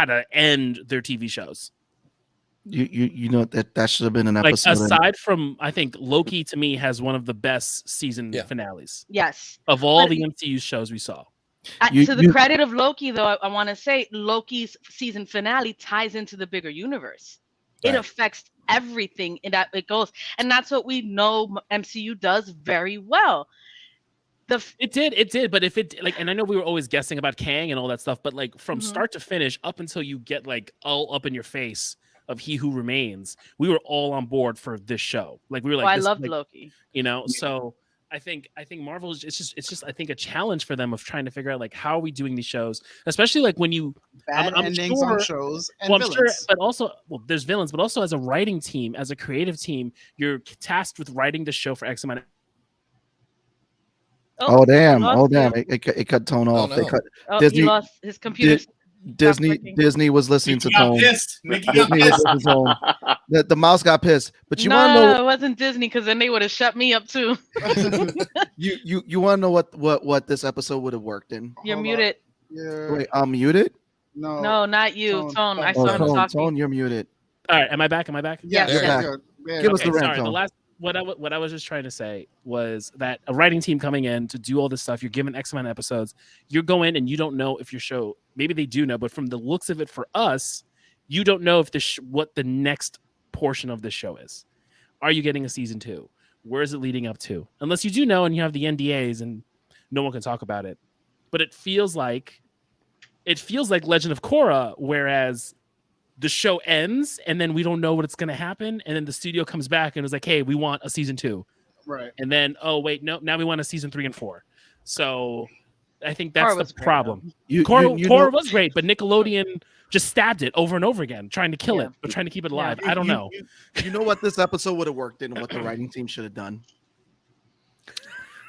to end their TV shows. You know that should have been an episode. Like, aside from, I think Loki to me has one of the best season finales. Yes, of all the MCU shows we saw. To the credit of Loki, though, I want to say Loki's season finale ties into the bigger universe. It affects everything in that it goes, and that's what we know MCU does very well. It did, but if it and I know we were always guessing about Kang and all that stuff, but like from start to finish, up until you get like all up in your face of He Who Remains, we were all on board for this show. Like we were like, I loved Loki. So I think Marvel is it's just I think a challenge for them of trying to figure out like, how are we doing these shows, especially like when you bad endings on shows and villains. Sure, but also there's villains, but also as a writing team, as a creative team, you're tasked with writing the show for X amount of. Oh damn! It cut Tone off. No. They cut Disney. He lost his computer. Disney was listening to Tone. The mouse got pissed. But you want to know? No, it wasn't Disney, because then they would have shut me up too. you want to know what this episode would have worked in? You're muted. Yeah. Wait, I'm muted. No, not you, Tone. I saw him talking. Tone, you're muted. All right, am I back? Yes. Give us the rant. Sorry, what I was just trying to say was that a writing team coming in to do all this stuff, you're given X amount of episodes, you go in and you don't know if your show, maybe they do know, but from the looks of it for us, you don't know if what the next portion of the show is. Are you getting a season 2? Where is it leading up to? Unless you do know and you have the NDAs and no one can talk about it. But it feels like Legend of Korra, whereas the show ends and then we don't know what's going to happen, and then the studio comes back and is like, hey, we want a season 2, Right? And then oh wait, no, now we want a season 3 and 4. So I think that's Korra the was great, problem. You Korra was great, but Nickelodeon just stabbed it over and over again, trying to kill Yeah. it, but trying to keep it Yeah. alive. I don't know. You know what this episode would have worked in, and what the writing team should have done.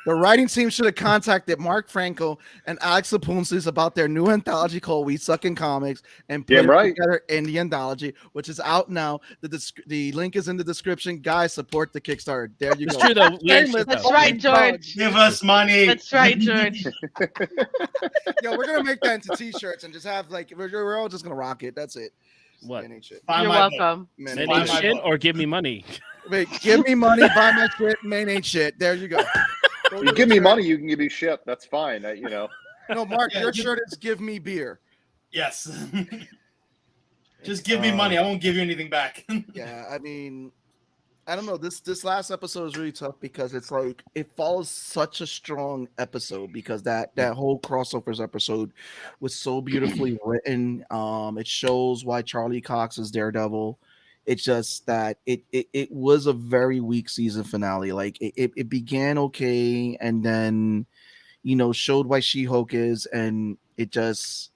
The writing team should have contacted Mark Franco and Alex Sapunsis about their new anthology called We Suck in Comics and put Damn it right. together in the anthology, which is out now. The link is in the description. Guys, support the Kickstarter. There you It's go. true though. That's right, George. Give us money. That's right, George. Yo, we're gonna make that into t-shirts and just have like we're all just gonna rock it. That's it. What? Man ain't shit. Buy You're my book. welcome. Man Men ain't Buy ain't my shit book. or give me money. Wait, give me money, buy my shit. Man ain't shit. There you go. You give me money, you can give me shit. That's fine. You know. No, Mark, Yeah, your you- shirt is give me beer. Yes. Just give me money. I won't give you anything back. Yeah, I mean, I don't know. This last episode is really tough because it's like it follows such a strong episode because that whole crossovers episode was so beautifully written. It shows why Charlie Cox is Daredevil. It's just that it was a very weak season finale. Like it began okay and then showed why She-Hulk is, and it just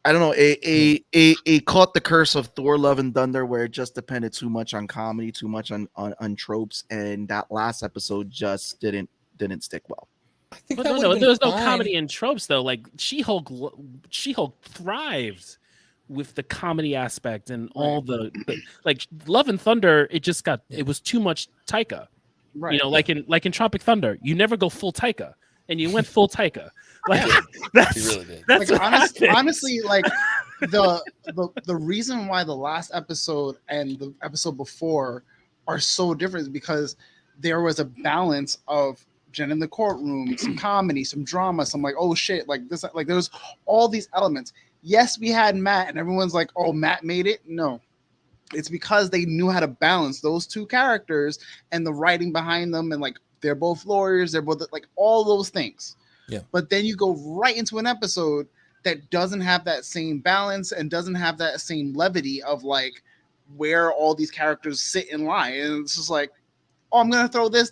I don't know. It caught the curse of Thor: Love and Thunder, where it just depended too much on comedy, too much on tropes, and that last episode just didn't stick well. I think But that no, would've been there's no fine. comedy in tropes though. Like She-Hulk thrives with the comedy aspect and all the like Love and Thunder. It was too much Taika. Right. Like in Tropic Thunder, you never go full Taika, and you went full Taika. Like He that's really did. that's Like, what happened. honestly, like the reason why the last episode and the episode before are so different is because there was a balance of Jen in the courtroom, some comedy, some drama, some like, oh shit, like this, like there was all these elements. Yes, we had Matt, and everyone's like, oh, Matt made it. No, it's because they knew how to balance those two characters and the writing behind them, and like they're both lawyers, they're both like all those things. Yeah. But then you go right into an episode that doesn't have that same balance and doesn't have that same levity of like where all these characters sit and lie. And it's just like, oh, I'm gonna throw this.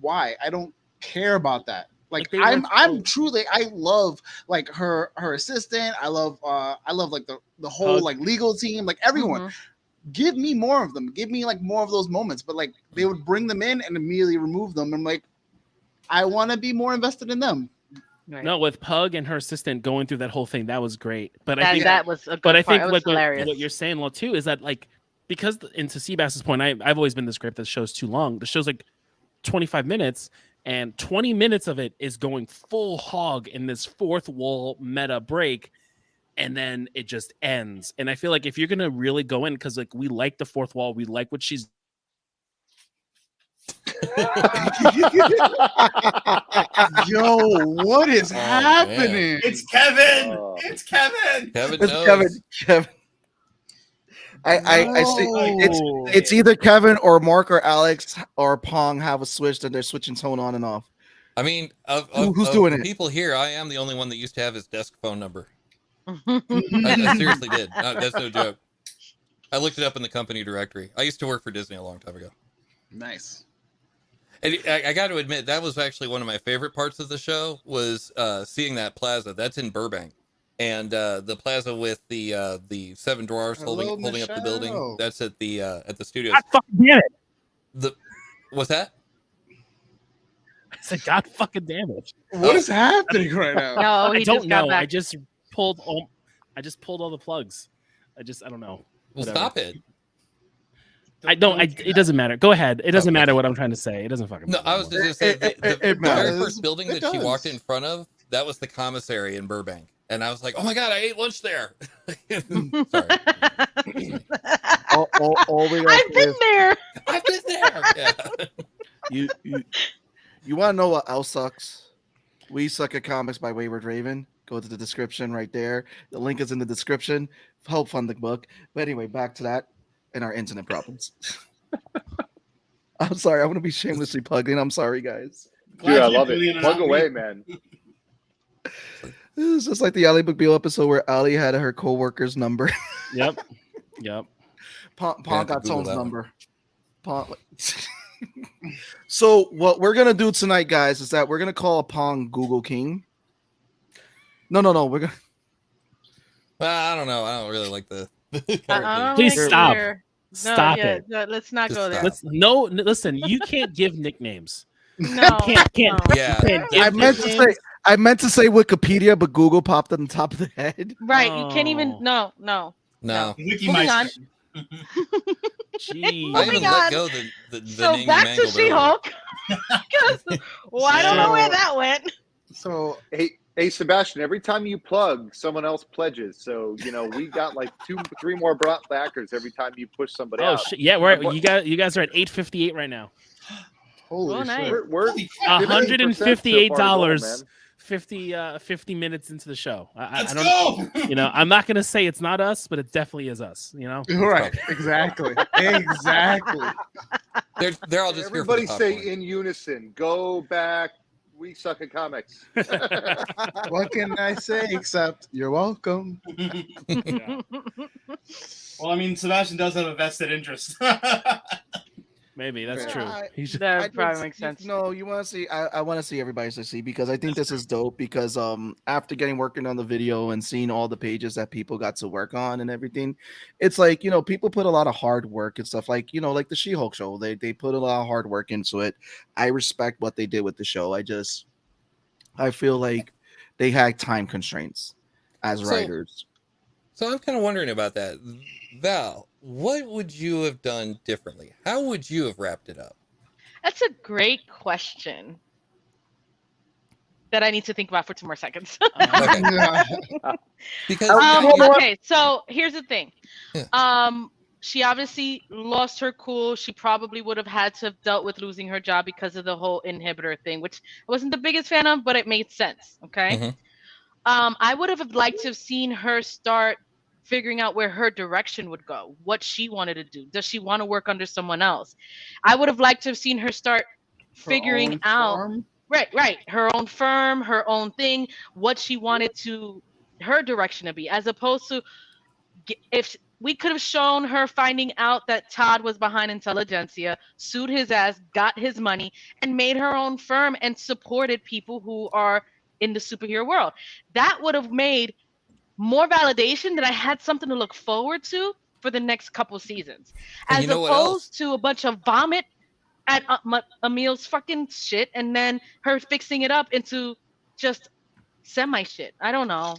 Why? I don't care about that. Like Like, they I'm were- truly, I love like her assistant. I love like the whole Pug. like legal team, like everyone. Mhm. Give me more of them. Give me like more of those moments. But like they would bring them in and immediately remove them. I'm like, I want to be more invested in them. Right. No, with Pug and her assistant going through that whole thing, that was great. But I think that was a good but I part. think It was what hilarious. you're saying, Lo, too, is that like because and to Seabass's point, I've always been this grip that the show's too long. The show's like 25 minutes, and 20 minutes of it is going full hog in this fourth wall meta break, and then it just ends. And I feel like if you're gonna really go in, because like we like the fourth wall, we like what she's Yo, what is Oh, happening? It's Kevin. Oh. It's Kevin. Kevin It's knows. Kevin. I see. No. It's either Kevin or Mark or Alex or Pong have a switch that they're switching tone on and off. I mean, Who's doing the it? people here, I am the only one that used to have his desk phone number. I seriously did. That's no joke. I looked it up in the company directory. I used to work for Disney a long time ago. Nice. And I got to admit, that was actually one of my favorite parts of the show was seeing that plaza. That's in Burbank. And the plaza with the seven dwarfs Hello, holding up the building. Michelle. That's at the studios. God fucking damn it! What's that? I said, God fucking damn it! What is happening right now? No, he I don't just got know. back. I just pulled all the plugs. I don't know. Well, Whatever. stop it. I don't. It doesn't matter. Go ahead. It doesn't Okay. matter what I'm trying to say. It doesn't fucking No, matter I was anymore. just going to say the very matters. first building It that she walked does. in front of, that was the commissary in Burbank. And I was like, oh my God, I ate lunch there. Sorry. All we got I've been there. I've been there. Yeah. You want to know what else sucks? We Suck at Comics by Wayward Raven. Go to the description right there. The link is in the description. Help fund the book. But anyway, back to that and our internet problems. I'm sorry. I want to be shamelessly plugged in. I'm sorry, guys. Glad Dude, I you're love doing it. it Plug on away, me. man. This is just like the Ally McBeal episode where Ally had her co-worker's number. Yep. Yep. Pong have to got Google Tone's that one. number. Pong. So what we're gonna do tonight, guys, is that we're gonna call upon Google King. No. We're gonna. Well, I don't know. I don't really like the. Please stop. No, Stop yeah, it. no, let's not Just go there. stop. Listen. You can't give nicknames. No, Can't. no. Yeah. You can't give I meant to say Wikipedia, but Google popped on the top of the head. Right, you can't even. Oh. No. No. Wiki Moving on. Meister. Jeez. I Moving even on. let go the So name you back to mangled earlier. She-Hulk. Well, I don't know where that went. So Hey, Sebastian, every time you plug, someone else pledges. So, we got like 2-3 more backers every time you push somebody Oh out. shit! Yeah, you guys are at $858 right now. holy Oh, shit. nice. We're $158. man. 50 minutes into the show. I Let's don't. go. I'm not gonna say it's not us, but it definitely is us. Right, exactly. Exactly. They're all just Everybody here for the say popcorn. in unison, go back. We suck at comics. What can I say except you're welcome? Yeah. Well, I mean, Sebastian does have a vested interest. Maybe that's true. He's just, That probably makes sense. No, you want to see? I want to see everybody succeed because I think this is dope. Because after working on the video and seeing all the pages that people got to work on and everything, it's like people put a lot of hard work and stuff. Like like the She-Hulk show, they put a lot of hard work into it. I respect what they did with the show. I feel like they had time constraints as writers. So I'm kind of wondering about that. Val, what would you have done differently? How would you have wrapped it up? That's a great question that I need to think about for 2 more seconds. Okay. Yeah. Because Okay, so here's the thing. Yeah. She obviously lost her cool. She probably would have had to have dealt with losing her job because of the whole inhibitor thing, which I wasn't the biggest fan of, but it made sense. Okay. Mhm. I would have liked to have seen her start figuring out where her direction would go, what she wanted to do. Does she want to work under someone else? I would have liked to have seen her start figuring own out. farm? Right. Her own firm, her own thing, what she wanted her direction to be, as opposed to if we could have shown her finding out that Todd was behind Intelligentsia, sued his ass, got his money, and made her own firm and supported people who are in the superhero world. That would have made more validation that I had something to look forward to for the next couple seasons, And as you know what else? opposed to a bunch of vomit at Emil's fucking shit and then her fixing it up into just semi shit. I don't know.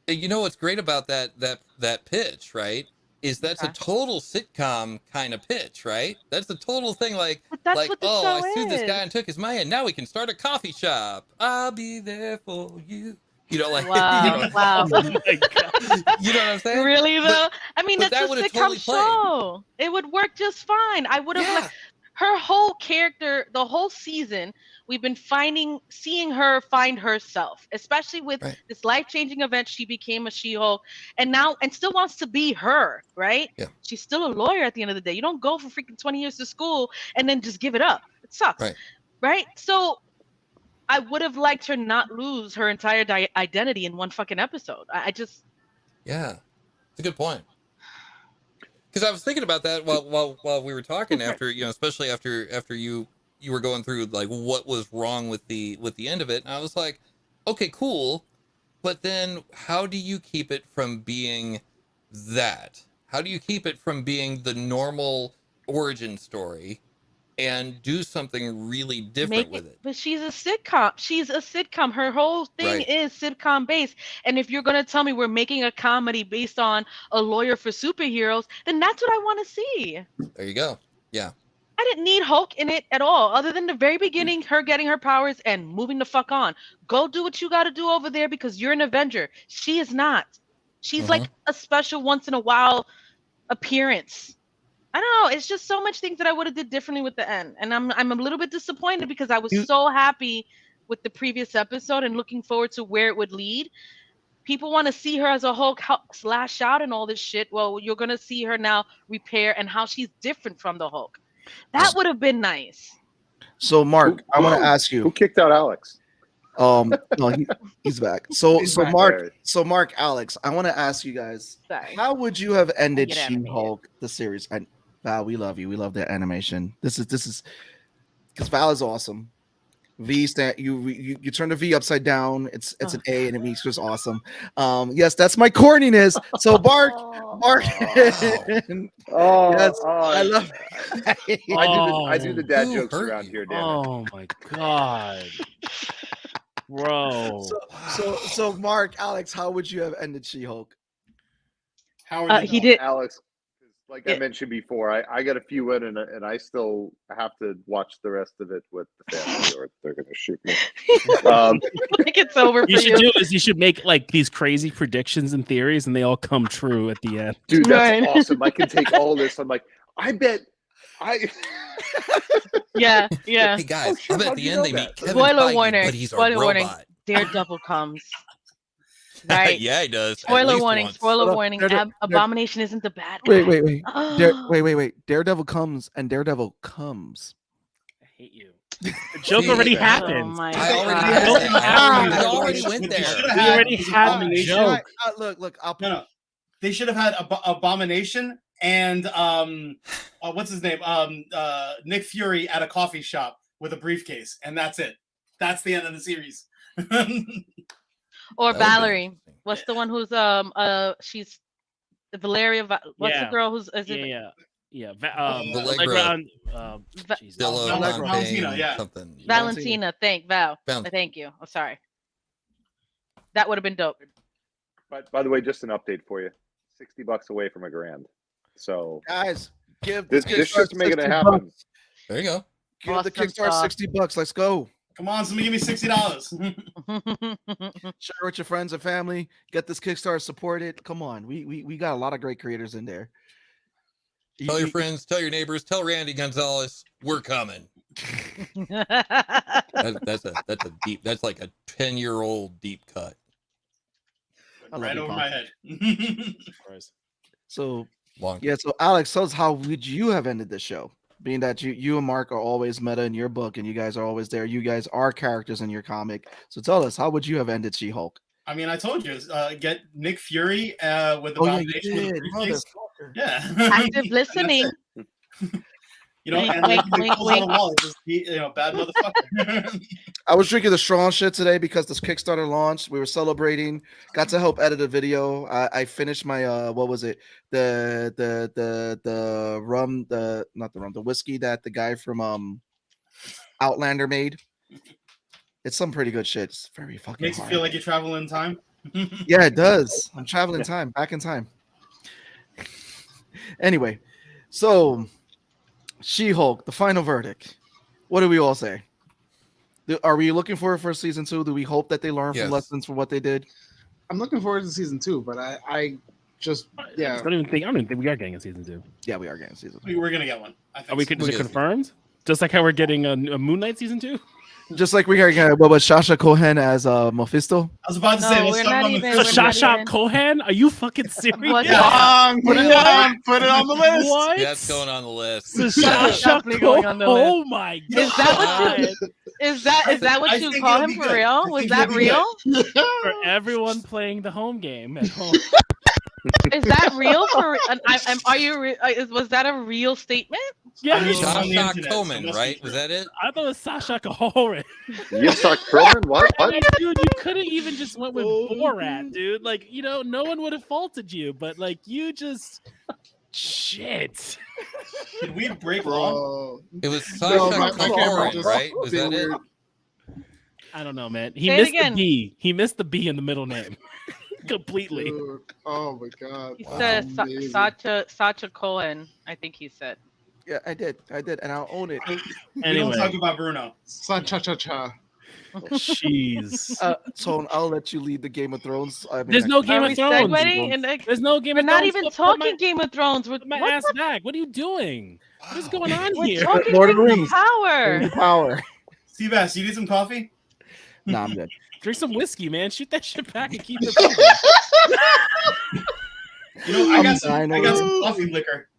You know what's great about that pitch, right? Is that's a total sitcom kind of pitch, right? That's a total thing like But that's what the oh, show I sued this guy is. and took his money, and now we can start a coffee shop. I'll be there for you. Like Wow, wow. oh my God. you know what I'm saying? Really though? But- I mean, but that's that a would've sitcom totally played. show. It would work just fine. I would have Yeah. like her whole character, the whole season. We've been seeing her find herself, especially with Right. this life-changing event. She became a She-Hulk, and still wants to be her. Right? Yeah. She's still a lawyer at the end of the day. You don't go for freaking 20 years to school and then just give it up. It sucks. Right. Right? So I would have liked her not lose her entire identity in one fucking episode. I just. Yeah, it's a good point. Because I was thinking about that while we were talking after especially after you were going through like what was wrong with the end of it, and I was like, okay, cool, but then how do you keep it from being that? How do you keep it from being the normal origin story and do something really different with it? But she's a sitcom. She's a sitcom. Her whole thing Right. is sitcom based. And if you're gonna tell me we're making a comedy based on a lawyer for superheroes, then that's what I want to see. There you go. Yeah. I didn't need Hulk in it at all, other than the very beginning, her getting her powers and moving the fuck on. Go do what you got to do over there because you're an Avenger. She is not. She's like a special once in a while appearance. I don't know. It's just so much things that I would have did differently with the end, and I'm a little bit disappointed because I was so happy with the previous episode and looking forward to where it would lead. People want to see her as a Hulk slash out and all this shit. Well, you're gonna see her now repair and how she's different from the Hulk. That would have been nice. So, Mark, I want to ask Who you. kicked out Alex? No, he's back. So He's so back. Mark, Alex, I want to ask you guys, Sorry. how would you have ended get animated. She-Hulk the series? And Val, we love you. We love that animation. This is because Val is awesome. V stand you turn the V upside down. It's an A and it means just awesome. Yes, that's my corniness. So Mark. Oh, Yes, oh, I love. I do the dad Who jokes hurt around you? here, damn it. Oh my god, bro. So Mark, Alex, how would you have ended She-Hulk? Howard the He Dog. did. Alex, like I Yeah. mentioned before, I got a few in, and I still have to watch the rest of it with the family, or they're going to shoot me. I think it's over for You should you. do is you should make like these crazy predictions and theories, and they all come true at the end. Dude, that's Right. awesome. I can take all this. I'm like, I bet I. Yeah, yeah. Hey guys, Oh, sure, I bet at how'd the you end know they that? meet Kevin Spoiler Feige, warning. but he's a Spoiler warning. robot. Daredevil comes. Right. Yeah, he does. at Spoiler least warning. once. Spoiler Hold on. warning. Daredevil- Abomination isn't the bad guy. Wait. Wait. Daredevil comes and Daredevil comes. I hate you. The joke See, already oh happened. my I already God. had it. Ah, I already What went they there. should have We had already was had the Abomination. joke. Look. I'll No. They should have had Abomination and what's his name? Nick Fury at a coffee shop with a briefcase, and that's it. That's the end of the series. Or That would've been Valerie. interesting. What's the one who's she's Valeria? What's the Yeah. girl who's is it? Yeah. Allegra. Jesus. Dilla Valentina, Fontaine, yeah. something. Valentina. Thank Val. Val- Thank you. I'm sorry. That would have been dope. But by the way, just an update for you: $60 away from $1,000. So guys give this Kickstarter shit's making it 60 happen. bucks. There you go. Give the Awesome Kickstarter stuff. $60. Let's go. Come on, somebody give me $60. Share with your friends and family. Get this Kickstarter supported. Come on, we got a lot of great creators in there. Tell your friends, tell your neighbors, tell Randy Gonzalez, we're coming. That's a deep. That's like a 10-year-old deep cut. I love Right you, over Paul. my head. So Long. yeah, so Alex, tell us, how would you have ended the show? Being that you and Mark are always meta in your book, and you guys are always there. You guys are characters in your comic. So tell us, how would you have ended She-Hulk? I mean, I told you, get Nick Fury with Oh, yeah, Abomination. you with a did, briefcase. motherfucker. Yeah. Active listening. You know, Wink, and like, wink, he pulls out a wink. wallet, just bad motherfucker. I was drinking the strong shit today because this Kickstarter launched. We were celebrating. Got to help edit a video. I finished my what was it? The rum, not the rum, the whiskey that the guy from Outlander made. It's some pretty good shit. It's very fucking Makes you hard. feel like you're traveling in time. Yeah, it does. I'm traveling time, back in time. Anyway, so She-Hulk, the final verdict. What do we all say? Are we looking forward for season 2? Do we hope that they learn Yes. from lessons from what they did? I'm looking forward to season 2, but I just I yeah. don't even think we are getting a season 2. Yeah, we are getting season 2. We're gonna get one. I think Are we? so. Is it confirmed? Just like how we're getting a Moon Knight season 2. Just like we are getting what was Sasha Cohen as Mephisto? I was about to say, No, let's we're talk not about even- the we're not Shasha even- Cohen? Are you fucking serious? What? Put it on. Put it on the list. What? That's going on the list. So That's Shasha definitely going on the list. Oh my god! Is that what you? Is that what I you think call it'll him be for good. real? I Was think that it'll be good. real? For everyone playing the home game at home. Is that real? Are you? Was that a real statement? Yeah, I mean, it's on the Shasha internet, so it Coman, must be right? true. Was that it? I thought it was Sasha Cohen. Yitzhak Perlman? What? I What? mean, dude, you could have even just went with Borat, dude. Like, no one would have faulted you, but like, you just shit. Did we break law? Bro. It was No, Sasha my camera Cohen, just right? Was did that it? weird. I don't know, man. He Say it missed the again. B. He missed the B in the middle name completely. Dude. Oh my god. He Wow. said Amazing. Sacha Cohen. I think he said. Yeah, I did, and I'll own it. We don't Anyway, talk about Bruno. Sa cha cha cha. jeez. So I'll let you lead the Game of Thrones. I mean, There's no I- Game Are of we Thrones. segueing? And like, There's no Game we're of not Thrones. even Put my- talking Game of Thrones. We're, put my what ass the- back. What are you doing? What is going on we're here? talking Lord of the Rings of Rings. Power. Power. Seabass, you need some coffee? Nah, I'm good. Drink some whiskey, man. Shoot that shit back and keep it moving. You know, I I'm got some dying. coffee liquor.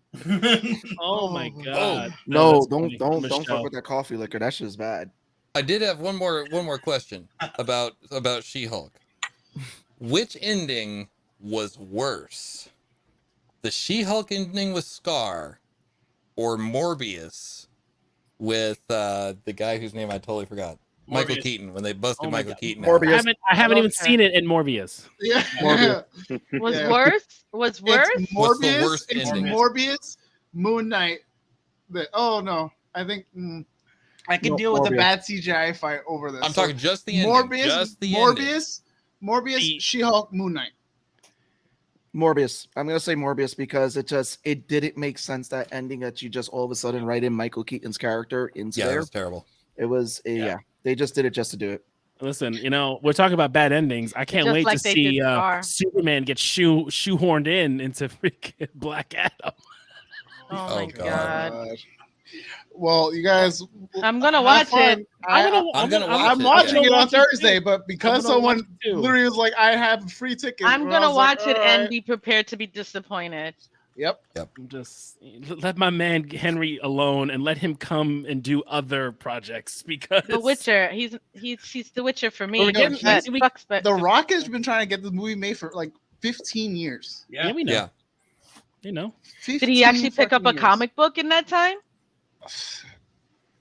Oh my god. No, that's don't funny. don't Michelle. don't fuck with that coffee liquor. That shit's bad. I did have one more question about She-Hulk. Which ending was worse? The She-Hulk ending with Scar or Morbius with the guy whose name I totally forgot. Michael Keaton, when they busted Michael Keaton out. Morbius. I haven't even seen it in Morbius. Yeah. Morbius. Was worse? Was worse? It's What's the Morbius. worst It's ending? Morbius, Moon Knight. Oh no, I think I can deal with the Morbius. bad CGI fight over this. I'm talking just the ending. Morbius, Just the ending. Morbius, She-Hulk, Moon Knight. Morbius. I'm gonna say Morbius because it didn't make sense, that ending that you just all of a sudden write in Michael Keaton's character into Yeah, that there. was terrible. It was they just did it just to do it. Listen, we're talking about bad endings. I can't Just wait like to they see did Scar. Superman get shoehorned into freaking Black Adam. Oh my God. god. Well, you guys, I'm gonna have watch fun. it. I'm watching it on Thursday, but because I'm gonna watch someone it too. literally was like, "I have a free ticket," I'm and I gonna was like, watch it "All and right." be prepared to be disappointed. Yep. Just let my man Henry alone and let him come and do other projects because The Witcher. He's The Witcher for me. Well, again, But fuck Spe- The Rock has been trying to get this movie made for like 15 years. Yeah, we know. Yeah. You know. Did he actually pick up a fucking years. comic book in that time?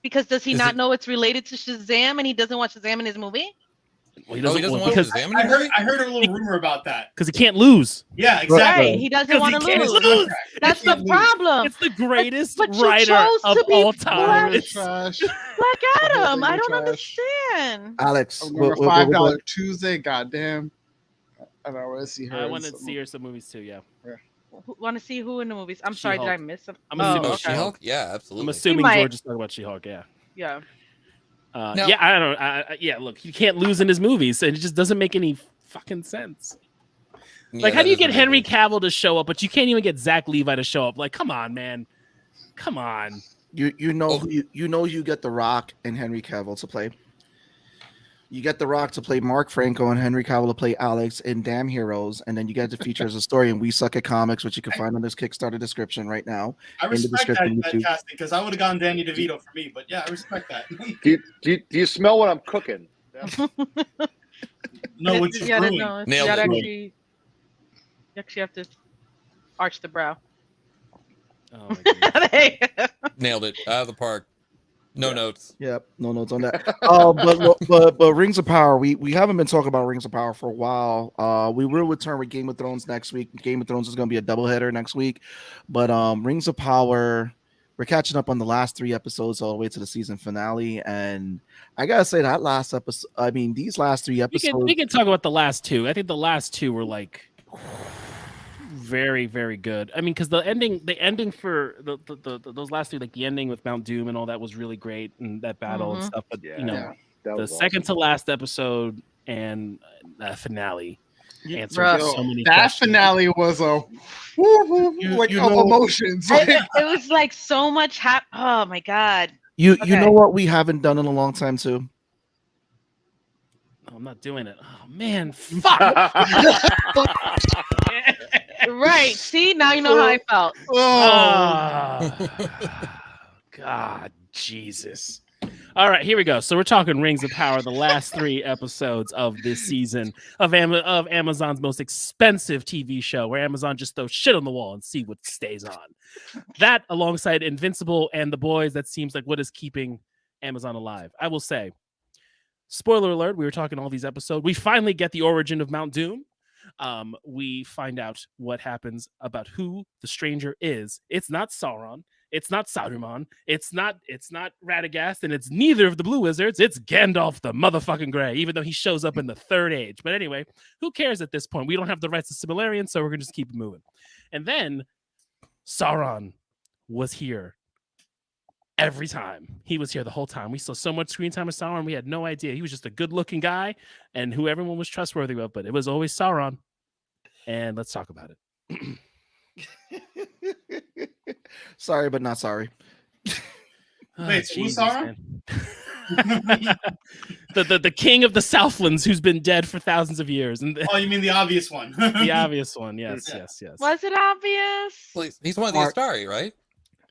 Because does he Is not it- know it's related to Shazam and he doesn't want Shazam in his movie? Well, he Oh, he doesn't want because Shazam in I the heard movie? I heard a little rumor about that. he can't lose. Yeah, exactly. Right. He doesn't Because want to he can't lose. lose. That's the problem. It's the greatest But you writer chose of to be all black. time. It's- Trash. Black Adam. I don't Trash. understand. Alex, I what- remember what- what- $5 Tuesday. Goddamn. I don't want to see her. I in want to some- see her some movies too. Yeah, Want to see who in the movies? I'm sorry, did She-Hulk. I miss some? I'm assuming Oh, okay. She-Hulk? Yeah, I'm absolutely. assuming might. George is talking about She-Hulk. Yeah. Yeah. Now- Yeah, I don't. Yeah, look, he can't lose in his movies, and it just doesn't make any fucking sense. Yeah, Like, how that do you is get Henry ridiculous. Cavill to show up, but you can't even get Zach Levi to show up? Like, come on, man, come on. You know Oh. who you get The Rock and Henry Cavill to play. You get The Rock to play Mark Franco and Henry Cavill to play Alex in Damn Heroes, and then you get the feature as a story in We Suck at Comics, which you can find on this Kickstarter description right now. I in the respect description that YouTube. casting because I would have gone Danny DeVito for me, but yeah, I respect that. Do you smell what I'm cooking? No, it's You gotta brewing. know. You Nailed gotta it. actually, you actually have to arch the brow. Oh my goodness. Nailed it. Out of the park. No notes. Yep, no notes on that. But Rings of Power, we haven't been talking about Rings of Power for a while. We will return with Game of Thrones next week. Game of Thrones is going to be a doubleheader next week, but Rings of Power, we're catching up on the last 3 episodes all the way to the season finale, and I gotta say that last episode, I mean these last 3 episodes, we can talk about the last 2. I think the last 2 were like very, very good. I mean, because the ending for those last 3, like the ending with Mount Doom and all that was really great, and that battle and Mhm. stuff. But Yeah, you know, that the was second awesome. to last episode and finale answered Bruh. so many That questions. finale was a like you of know- emotions. It was like so much oh my god. you Okay. know what we haven't done in a long time too. Oh, I'm not doing it. Oh man, fuck. Right. See, now you know how I felt. Oh, Ah. God, Jesus. All right, here we go. So we're talking Rings of Power, the last 3 episodes of this season of Amazon's most expensive TV show, where Amazon just throws shit on the wall and see what stays on. That, alongside Invincible and The Boys, that seems like what is keeping Amazon alive. I will say, spoiler alert, we were talking all these episodes. We finally get the origin of Mount Doom. We find out what happens about who the stranger is. It's not Sauron. It's not Saruman. It's not Radagast, and it's neither of the Blue Wizards. It's Gandalf the motherfucking Grey, even though he shows up in the Third Age. But anyway, who cares at this point? We don't have the rights to Silmarillion, so we're gonna just keep it moving. And then Sauron was here every time. He was here the whole time. We saw so much screen time of Sauron. We had no idea. He was just a good-looking guy and who everyone was trustworthy of, but it was always Sauron. And let's talk about it. Sorry, but not sorry. Wait, who's Jesus, Sauron? man. the king of the Southlands, who's been dead for thousands of years, and Oh, you mean the obvious one? the obvious one. Yes, Yeah. yes. Was it obvious? Please. He's one of the Mark. Astari, right?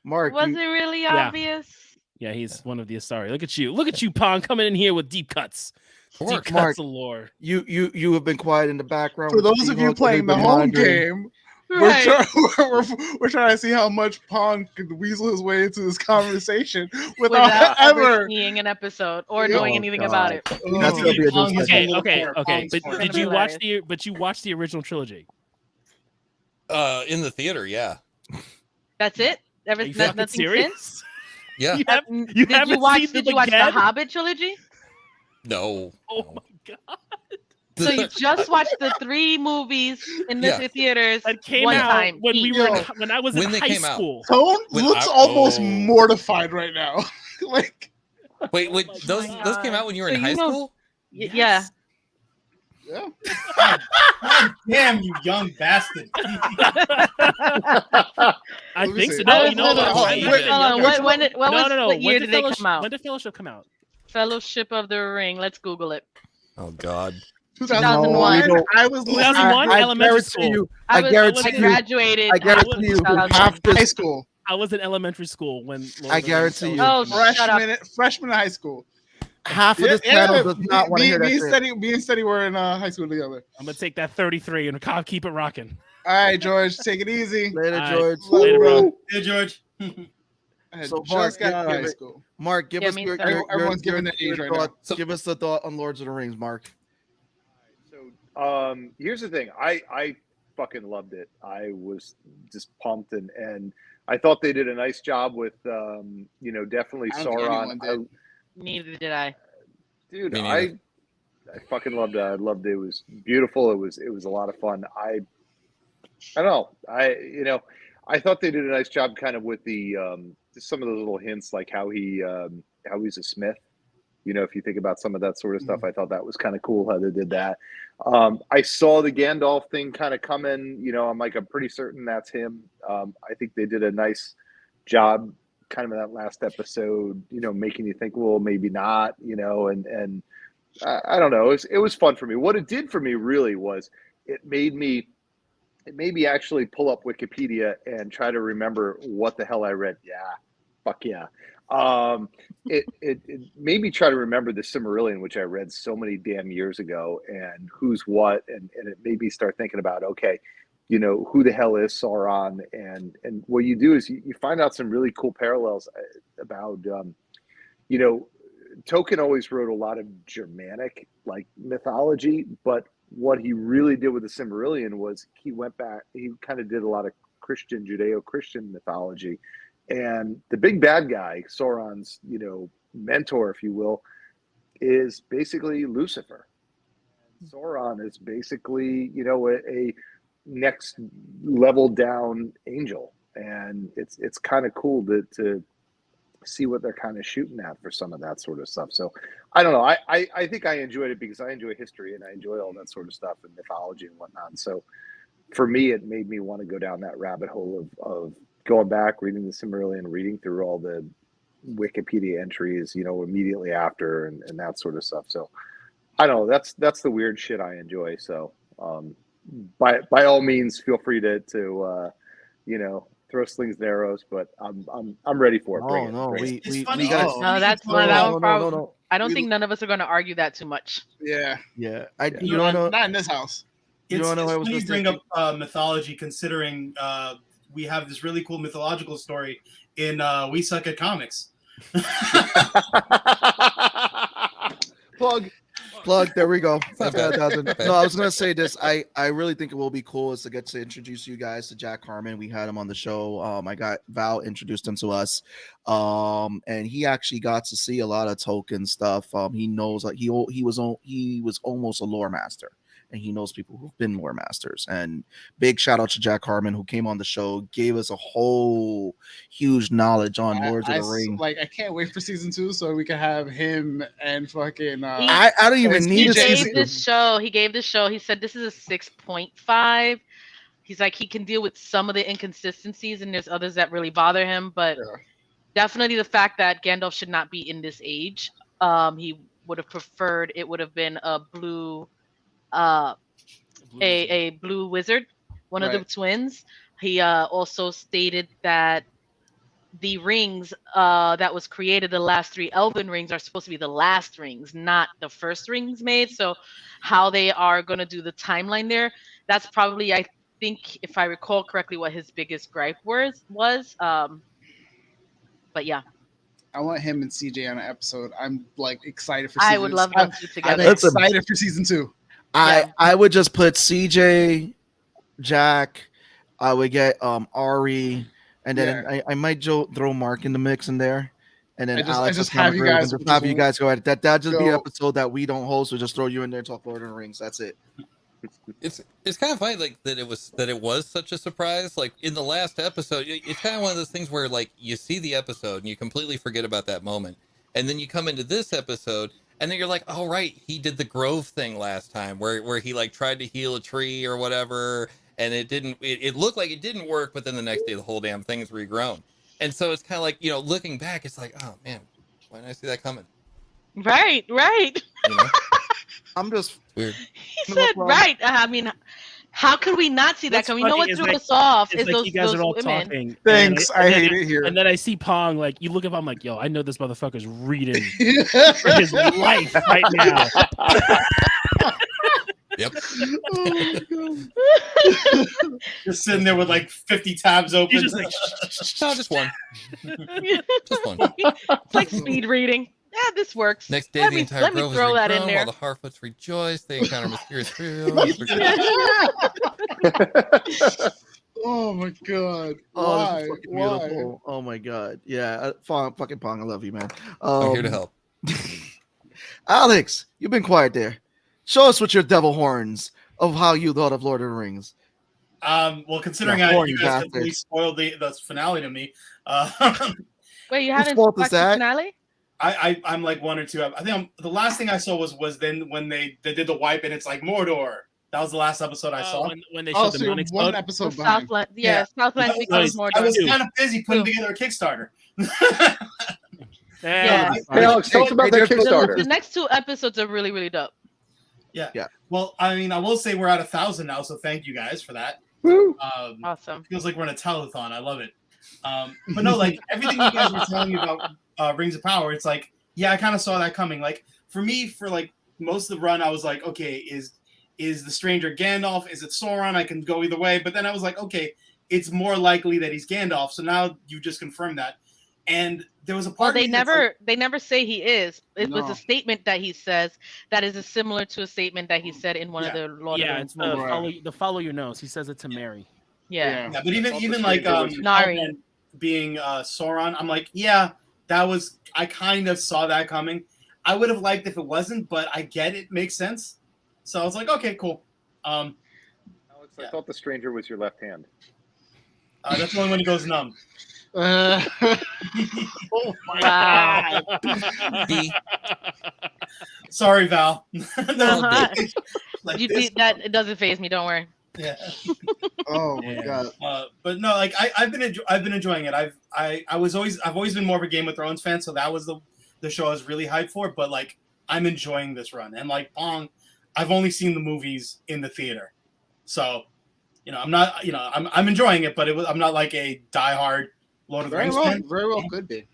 Mark, Was you- it really Yeah. obvious? Yeah, he's one of the Asari. Look at you, Pong, coming in here with deep cuts. Deep cuts Mark, of lore. You have been quiet in the background. For those of you playing the home game, Right. we're trying to see how much Pong could weasel his way into this conversation Without without ever ever. seeing an episode or knowing anything about it. That's gonna be a new Pong is segment. a little Okay. more But Pong's did for you it. watch the original trilogy? In the theater, yeah. That's it. Are you Nothing fucking serious? since. Yeah. Did you Did you watch them the again? Hobbit trilogy? No. Oh my god! So you just watched the 3 movies in the Yeah. theaters That came one out time when we each. were when I was When in they high came out. school. Tone When looks I- almost oh. mortified right now. Like, Wait, my those God. came out when you were So in you high know- school? Yeah. Yes. yeah. God damn, you young bastard. I Let me think see. so. No, Hold you know on, what? hold on. You're Wait, even hold on. younger. What year When did they come out? When did Fellowship come out? Fellowship of the Ring. Let's Google it. Oh God. 2001. I was 2001, I elementary guarantee school. you. I guarantee you. graduated. I guarantee you. 2001. Half high this. school. I was in elementary school when. Lord I of the guarantee Rings you. Oh, Fellowship came out. shut up. Freshman in high school. Half of this panel does not want to hear that shit. Me and Steady were in high school together. I'm gonna take that 33 and keep it rocking. All right, George, take it easy. Later, All right. George. Later, bro. Hey, George. I had So, just Mark, got out of give high it- school. Mark, give Yeah, us me your, too. your, Everyone's your, giving their age your right thought. now. Give us the thought on Lords of the Rings, Mark. So here's the thing. I fucking loved it. I was just pumped and I thought they did a nice job with definitely I don't think anyone Sauron. did. Neither did I. Dude, Me I neither. fucking loved it. I loved it. It was beautiful. It was a lot of fun. I don't know. I thought they did a nice job kind of with the just some of those little hints like how he's a smith. If you think about some of that sort of stuff, I thought that was kind of cool how they did that. I saw the Gandalf thing kind of come in. I'm pretty certain that's him. I think they did a nice job kind of in that last episode, making you think, well, maybe not, and I don't know. It was fun for me. What it did for me really was it made me actually pull up Wikipedia and try to remember what the hell I read. Yeah, fuck yeah. It made me try to remember the Silmarillion, which I read so many damn years ago, and who's what, and it made me start thinking about, okay, who the hell is Sauron, and what you do is you find out some really cool parallels about, Tolkien always wrote a lot of Germanic mythology, but what he really did with the Silmarillion was he went back, he kind of did a lot of Judeo-Christian mythology. And the big bad guy, Sauron's, mentor, if you will, is basically Lucifer. Sauron is basically, a next level down angel. And it's kind of cool to see what they're kind of shooting at for some of that sort of stuff. So I don't know. I think I enjoyed it because I enjoy history and I enjoy all that sort of stuff and mythology and whatnot. And so for me, it made me want to go down that rabbit hole of going back, reading the Silmarillion, reading through all the Wikipedia entries, immediately after and that sort of stuff. So I don't know. That's the weird shit I enjoy. So by all means, feel free to throw slings and arrows, but I'm ready for it. Bring it. No, Bring we it. It's we funny. got. It's No, funny that's you one. talk That about- one probably. no. I don't think none of us are going to argue that too much. Yeah. Yeah, You know, not in this house. You It's wanna know what I was funny you just bring thinking? up mythology, considering we have this really cool mythological story in We Suck at Comics. Plug. There we go. not That's got bad. 1,000. Not bad. No, I was gonna say this. I really think it will be cool is to get to introduce you guys to Jack Harmon. We had him on the show. I got Val introduced him to us. And he actually got to see a lot of Tolkien stuff. He knows he was almost a lore master. And he knows people who've been lore masters. And big shout out to Jack Harmon, who came on the show, gave us a whole huge knowledge on Lords of the Ring. I can't wait for season 2 so we can have him and fucking. I don't even He need a He season. gave this show. He said this is a 6.5. He's like he can deal with some of the inconsistencies, and there's others that really bother him. But definitely the fact that Gandalf should not be in this age. He would have preferred it would have been a blue. A blue wizard, one of the twins. He also stated that the rings that was created, the last 3 Elven rings, are supposed to be the last rings, not the first rings made. So how they are going to do the timeline there, that's probably, I think, if I recall correctly, what his biggest gripe was. But yeah. I want him and CJ on an episode. I'm like excited for. I would love them two together. I'm excited for season 2. I would just put CJ, Jack. I would get Ari, and then I might throw Mark in the mix in there, and then I just have you guys go at it. That just be an episode that we don't host. So just throw you in there and talk Lord of the Rings. That's it. It's kind of funny, like that it was such a surprise. Like in the last episode, it's kind of one of those things where like you see the episode and you completely forget about that moment, and then you come into this episode and then you're like, oh right, he did the Grove thing last time where he like tried to heal a tree or whatever, and it didn't. It looked like it didn't work, but then the next day the whole damn thing is regrown, and so it's kind of like, you know, looking back, it's like, oh man, why didn't I see that coming? Right. You know? I'm just weird. He said, right. I mean, how could we not see that coming? You know what threw us off is those, you guys those are all women. talking. Thanks, I hate it here. And then I see Pong, like, you look up, I'm like, yo, I know this motherfucker's reading for his life right now. Yep. Oh my God. Just sitting there with like 50 tabs open. He's just like, No, just one. Just one. It's like speed reading. Yeah, this works. Next day, let the me, entire let me grove is throw that in regrown there. while the Harfoots rejoice. They encounter mysterious creatures. Oh my God. oh, this Why? is fucking Why? beautiful. Oh my God, yeah, fucking Pong, I love you, man. I'm here to help. Alex, you've been quiet there. Show us with your devil horns of how you thought of Lord of the Rings. Well, considering Yeah, you guys bastard. completely spoiled the finale to me, Wait, you Whose haven't fault is watched the that? finale? I'm like 1 or 2. I think the last thing I saw was then when they did the wipe and it's like Mordor. That was the last episode I saw. When they Oh, showed so the you're moon one explode. episode behind. Southland, yeah, Southland I becomes more. was Two. kind of busy putting Two. together a Kickstarter. Yeah. Hey, Alex, tell us about that The Kickstarter. The next 2 episodes are really, really dope. Yeah. Yeah. Well, I mean, I will say we're at 1,000 now, so thank you guys for that. Woo. Awesome. Feels like we're in a telethon. I love it. But no, like everything you guys were telling me about Rings of Power, it's like, yeah, I kind of saw that coming. Like for me, for like most of the run, I was like, okay, is the stranger Gandalf? Is it Sauron? I can go either way. But then I was like, okay, it's more likely that he's Gandalf. So now you just confirmed that. And there was a part. Well, of me that's they never say he is. It was No. a statement that he says that is similar to a statement that he said in one of the Lord of the Yeah, Rings it's the movies. follow your nose. He says it to Mary. Yeah. Yeah, but even like Nari. Elrond being Sauron, I'm like, yeah, I kind of saw that coming. I would have liked if it wasn't, but I get it makes sense. So I was like, okay, cool. Alex, I thought the stranger was your left hand. That's only when he goes numb. Oh my Wow. D. Sorry, Val. Uh-huh. Like You this. beat that. It doesn't phase me. Don't worry. Yeah. Oh my Yeah. God. But no, like I've been enjoying it. I've always been more of a Game of Thrones fan, so that was the show I was really hyped for. But like I'm enjoying this run, and like Pong, I've only seen the movies in the theater, so I'm not I'm enjoying it, but I'm not like a diehard Lord of the Rings fan. Very well could be.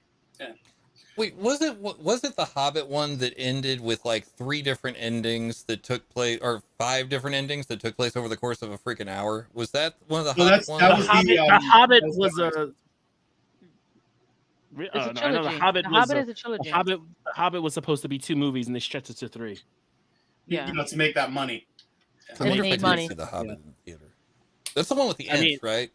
Wait, was it the Hobbit one that ended with like 3 different endings that took place, or 5 different endings that took place over the course of a freaking hour? Was that one of the Hobbit ones? that was The Hobbit that was a. It's a I know trilogy. the Hobbit The was Hobbit a- is a trilogy. The Hobbit was supposed to be 2 movies, and they stretched it to 3. Yeah. to make that money. I And wonder it if I made did money. see the Hobbit in the theater. That's the one with the I ends, mean, right?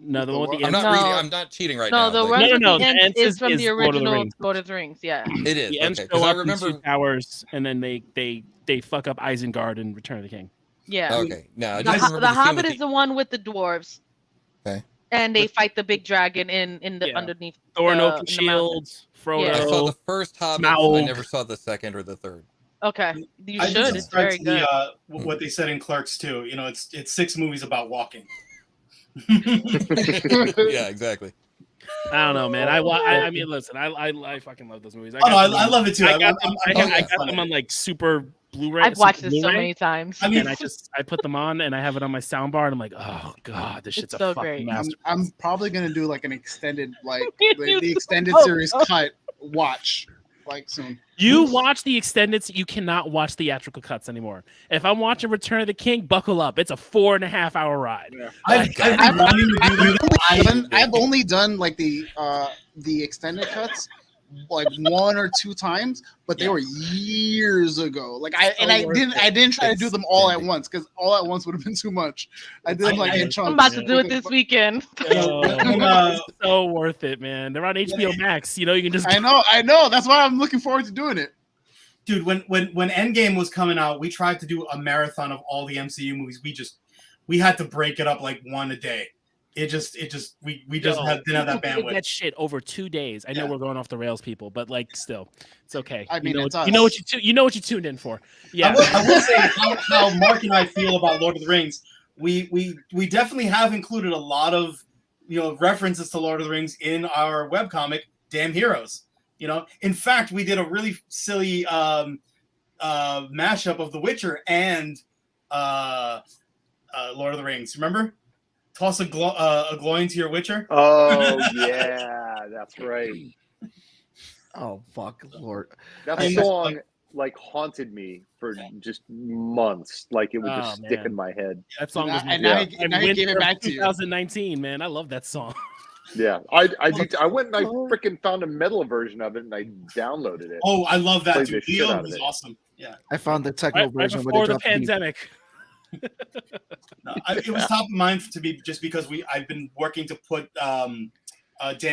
No, the one with the I'm ends. not No. reading. I'm not cheating right No, now. the but- one No, with no, the the ends ends is from is the Lord of the original Rings. Lord of the Rings. Yeah. It is. The ends Okay, show 'cause I up in remember. 2 towers, and then they fuck up Isengard in Return of the King. Yeah. Okay, no, I The, just Ho- remember the the scene Hobbit with is the one with the dwarves. Okay. And they fight the big dragon in the Yeah. underneath. Thor and the- Open in the Shields, Frodo. Yeah. I saw the first Hobbit. Smaug. I never saw the second or the third. Okay, you I should. just It's subscribe very to good. what they said in Clerks too. It's 6 movies about walking. Yeah, exactly. I don't know, man. I mean, listen, I fucking love those movies. I love it too. I got them I'm on like super Blu-ray. I've watched Super this so Blu-ray, many times. I mean, and I put them on and I have it on my sound bar and I'm like, oh god, this shit's It's a so fucking great. masterpiece. I'm probably gonna do like an extended, like You the extended so series dumb. cut watch, like soon. You watch the extended, you cannot watch theatrical cuts anymore. If I'm watching Return of the King, buckle up. It's a 4.5-hour ride. I've been wanting to do that. I've only done like the extended cuts like 1 or 2 times, but they were years ago. Like I didn't try to do them all at once because all at once would have been too much. I did them like in chunks. I'm about to do it this weekend. It's so worth it, man. They're on HBO Max. You know, you can just. I know. That's why I'm looking forward to doing it. Dude, when Endgame was coming out, we tried to do a marathon of all the MCU movies. We had to break it up like one a day. We just didn't have that bandwidth. That shit over 2 days. I know we're going off the rails, people, but like, still, it's okay. I mean, you know what you tuned in for. Yeah, I will say how Mark and I feel about Lord of the Rings. We definitely have included a lot of references to Lord of the Rings in our webcomic, Damn Heroes. In fact, we did a really silly mashup of The Witcher and Lord of the Rings. Remember? Toss a glowing to your Witcher. Oh yeah, that's right. Oh fuck, Lord! That song like haunted me for just months. Like it would just stick in my head. That song was and now he gave it back to you. 2019, man. I love that song. Yeah, I went and I freaking found a metal version of it and I downloaded it. Oh, I love that. Played Dude. the shit out of was it. awesome. Yeah, I found the techno Right version before where they the dropped the beat. pandemic. No, it was top of mind to me just because I've been working to put Damn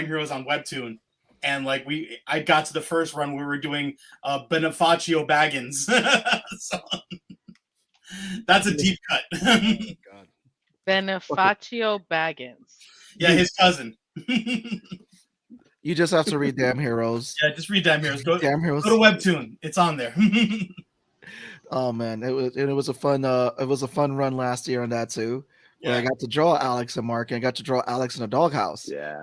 Heroes on Webtoon, and like I got to the first run where we were doing Bonifacio Baggins. So, that's a deep cut. Bonifacio Baggins. Yeah, his cousin. You just have to read Damn Heroes. Yeah, just read Damn Heroes. Go to Webtoon. It's on there. Oh man, it was a fun run last year on that too. Where I got to draw Alex and Mark, and I got to draw Alex in a doghouse. Yeah.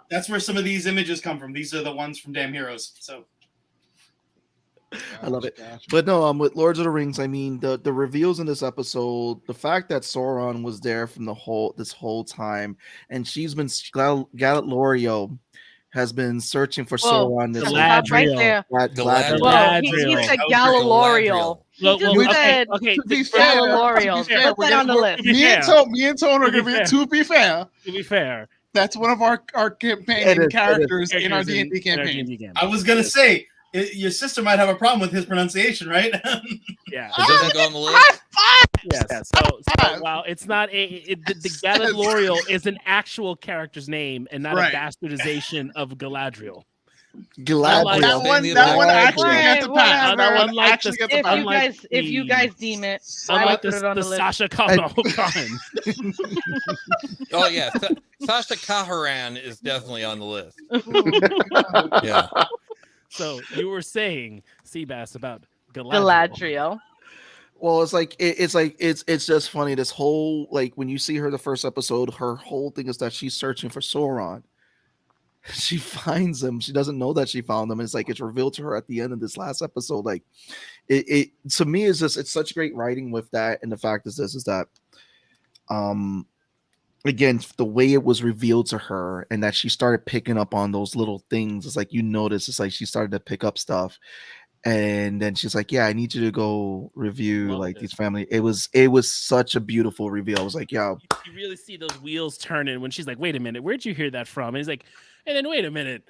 That's where some of these images come from. These are the ones from Damn Heroes. So I love it. But no, with Lords of the Rings, I mean the reveals in this episode, the fact that Sauron was there from this whole time, and she's been Galadriel has been searching for Sauron. This right there. Galadriel. He said Galadriel. Okay. To be fair, Galadriel. Put that on the list. Me and Tone are going to be. To be fair, that's one of our campaign characters in our D&D campaign. I was gonna say your sister might have a problem with his pronunciation, right? Yeah. It doesn't go on the list. Yes. So while it's not the Galadriel is an actual character's name and not a bastardization of Galadriel. Galadriel. That one actually gets a pass. That one Unlike actually gets a pass. If you guys deem it, unlike put it on the the list. Sasha Khan. Oh yeah, Sasha Kaharan is definitely on the list. Yeah. So you were saying, Seabass, about Galadriel. Galadriel. Well, it's just funny. This whole, like, when you see her the first episode, her whole thing is that she's searching for Sauron. She finds him. She doesn't know that she found him. It's like it's revealed to her at the end of this last episode. Like, it to me is just, it's such great writing with that. And the fact is that again, the way it was revealed to her and that she started picking up on those little things. It's like you notice. It's like she started to pick up stuff. And then she's like, yeah, I need you to go review these family. It was such a beautiful reveal. I was like, yo, you really see those wheels turning when she's like, wait a minute, where'd you hear that from? And he's like, and then wait a minute,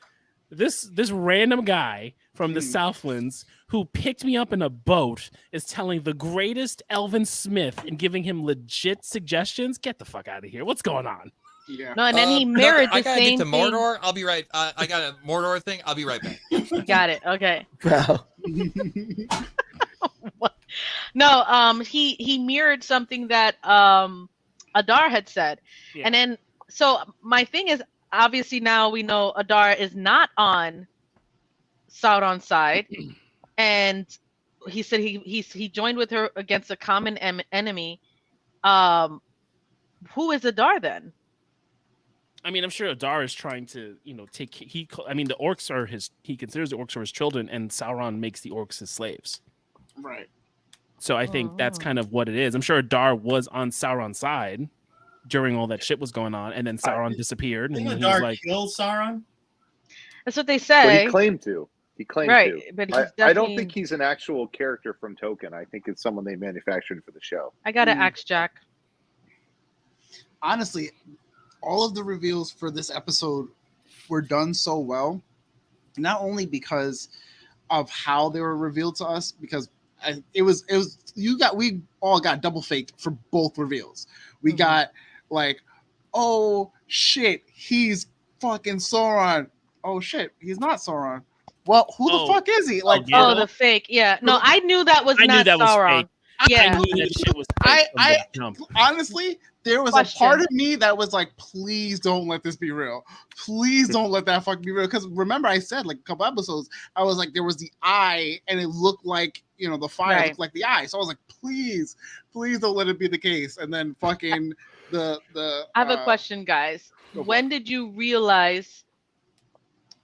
this random guy from the Southlands who picked me up in a boat is telling the greatest Elvin Smith and giving him legit suggestions. Get the fuck out of here. What's going on? Yeah. No, and then he mirrored I the gotta same get to thing. Mordor. I'll be right. I got a Mordor thing. I'll be right back. Got it. Okay. wow. No, he mirrored something that Adar had said. Yeah. And then so my thing is, obviously now we know Adar is not on Sauron's side. And he said he joined with her against a common enemy. Who is Adar then? I mean, I'm sure Adar is trying to, take. I mean, the orcs are his. He considers the orcs are his children, and Sauron makes the orcs his slaves. Right. So I think that's kind of what it is. I'm sure Adar was on Sauron's side during all that shit was going on, and then Sauron disappeared, and Didn't he was Adar like, kill Sauron? That's what they But say. he claimed to. He claimed Right, to. but he's I don't definitely- think he's an actual character from Tolkien. I think it's someone they manufactured for the show. I gotta ask Jack. Honestly, all of the reveals for this episode were done so well, not only because of how they were revealed to us, because we all got double faked for both reveals. We got like, oh shit, he's fucking Sauron. Oh shit, he's not Sauron. Well, who the fuck is he? Like, the fake. Yeah, no, I knew that was not Sauron. Yeah, I knew that shit was fake I from the jump. honestly, there was Question. a part of me that was like, please don't let this be real. Please don't let that fuck be real. Because remember, I said like a couple episodes, I was like, there was the eye, and it looked like, the fire looked like the eye. So I was like, please don't let it be the case. And then fucking the. I have a question, guys. When did you realize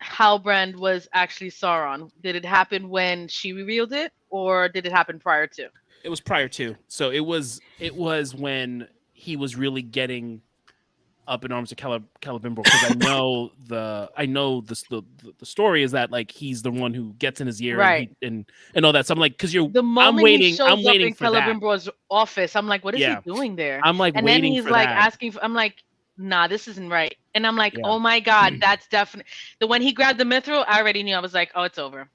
Halbrand was actually Sauron? Did it happen when she revealed it, or did it happen prior to? It was prior to. So it was when he was really getting up in arms to Celebrimbor, because I know the story is that like he's the one who gets in his ear, right, and all that. So I'm like, because the moment I'm waiting, he shows I'm waiting up in for that. Celebrimbor's office, I'm like, what is he doing there? I'm like, and waiting then he's for like that. asking for, I'm like, nah, this isn't right. And I'm like, oh my god, that's definitely when he grabbed the mithril. I already knew. I was like, oh, it's over.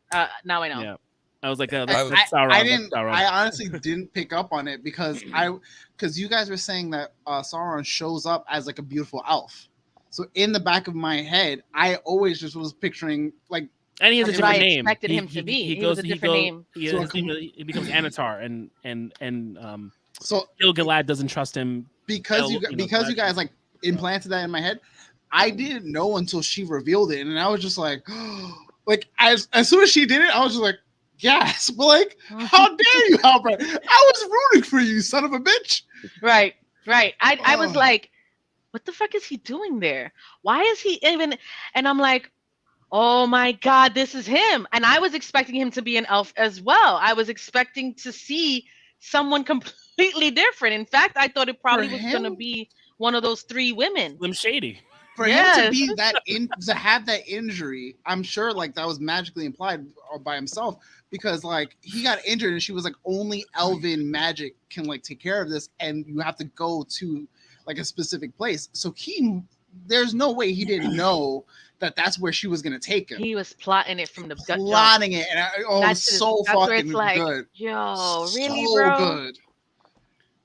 Now I know. Yeah. I was like, that's I Sauron. That's didn't. Sauron. I honestly didn't pick up on it because you guys were saying that Sauron shows up as like a beautiful elf. So in the back of my head, I always just was picturing like. And he has a different name. Expected him to be. He was a different name. He becomes Anatar, and so Gil-galad doesn't trust him because you guys like implanted that in my head. I didn't know until she revealed it, and I was just like, like as soon as she did it, I was just like, yes, but like, how dare you, Halbrand? I was rooting for you, son of a bitch. Right. I was like, what the fuck is he doing there? Why is he even? And I'm like, oh my god, this is him. And I was expecting him to be an elf as well. I was expecting to see someone completely different. In fact, I thought it probably was going to be one of those three women. Slim Shady. For him to be to have that injury, I'm sure like that was magically implied by himself, because like he got injured and she was like, only elven magic can like take care of this, and you have to go to like a specific place. So there's no way he didn't know that that's where she was gonna take him. He was plotting it from the gut. Plotting it, and it was so fucking like, good. Yo, really, so bro? Good.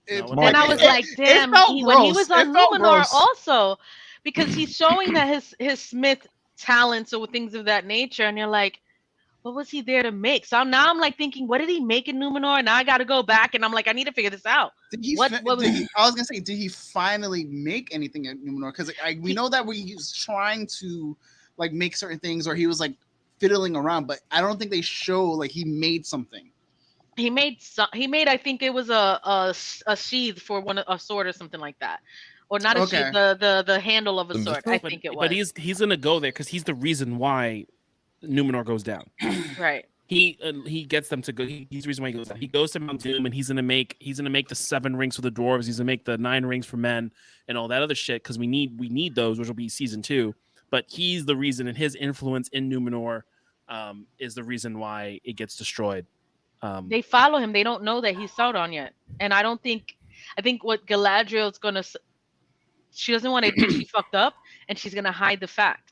And I was like, damn. When he was on Numenor, also, because he's showing that his Smith talents or things of that nature, and you're like, what was he there to make? So now I'm like thinking, what did he make in Numenor? Now I got to go back, and I'm like, I need to figure this out. I was gonna say, did he finally make anything at Numenor? Because we know that he was trying to like make certain things, or he was like fiddling around, but I don't think they show like he made something. He made I think it was a sheath for a sword or something like that. Or not a sheath, the handle of a sword. I think it was. But he's gonna go there because he's the reason why Numenor goes down. Right. He gets them to go. He's the reason why he goes down. He goes to Mount Doom, and he's gonna make the 7 rings for the dwarves. He's gonna make the 9 rings for men and all that other shit, because we need those, which will be season 2. But he's the reason, and his influence in Numenor is the reason why it gets destroyed. They follow him. They don't know that he's Sauron yet, and I think what Galadriel's gonna. She doesn't want to admit she fucked up, and she's gonna hide the fact.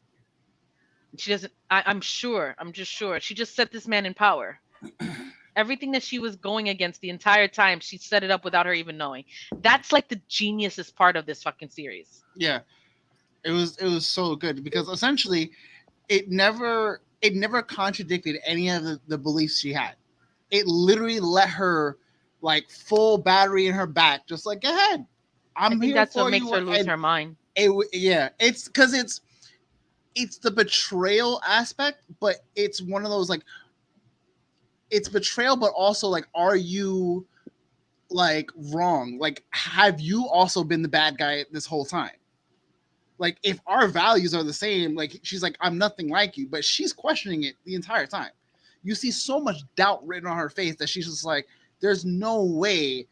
She doesn't. I'm sure. I'm just sure. She just set this man in power. Everything that she was going against the entire time, she set it up without her even knowing. That's like the geniusest part of this fucking series. Yeah, it was so good, because essentially, it never contradicted any of the beliefs she had. It literally let her like full battery in her back, just like, go ahead. I think that's what makes her lose her mind. It's because it's the betrayal aspect, but it's one of those like, it's betrayal, but also like, are you like wrong? Like, have you also been the bad guy this whole time? Like, if our values are the same, like she's like, I'm nothing like you, but she's questioning it the entire time. You see so much doubt written on her face that she's just like, there's no way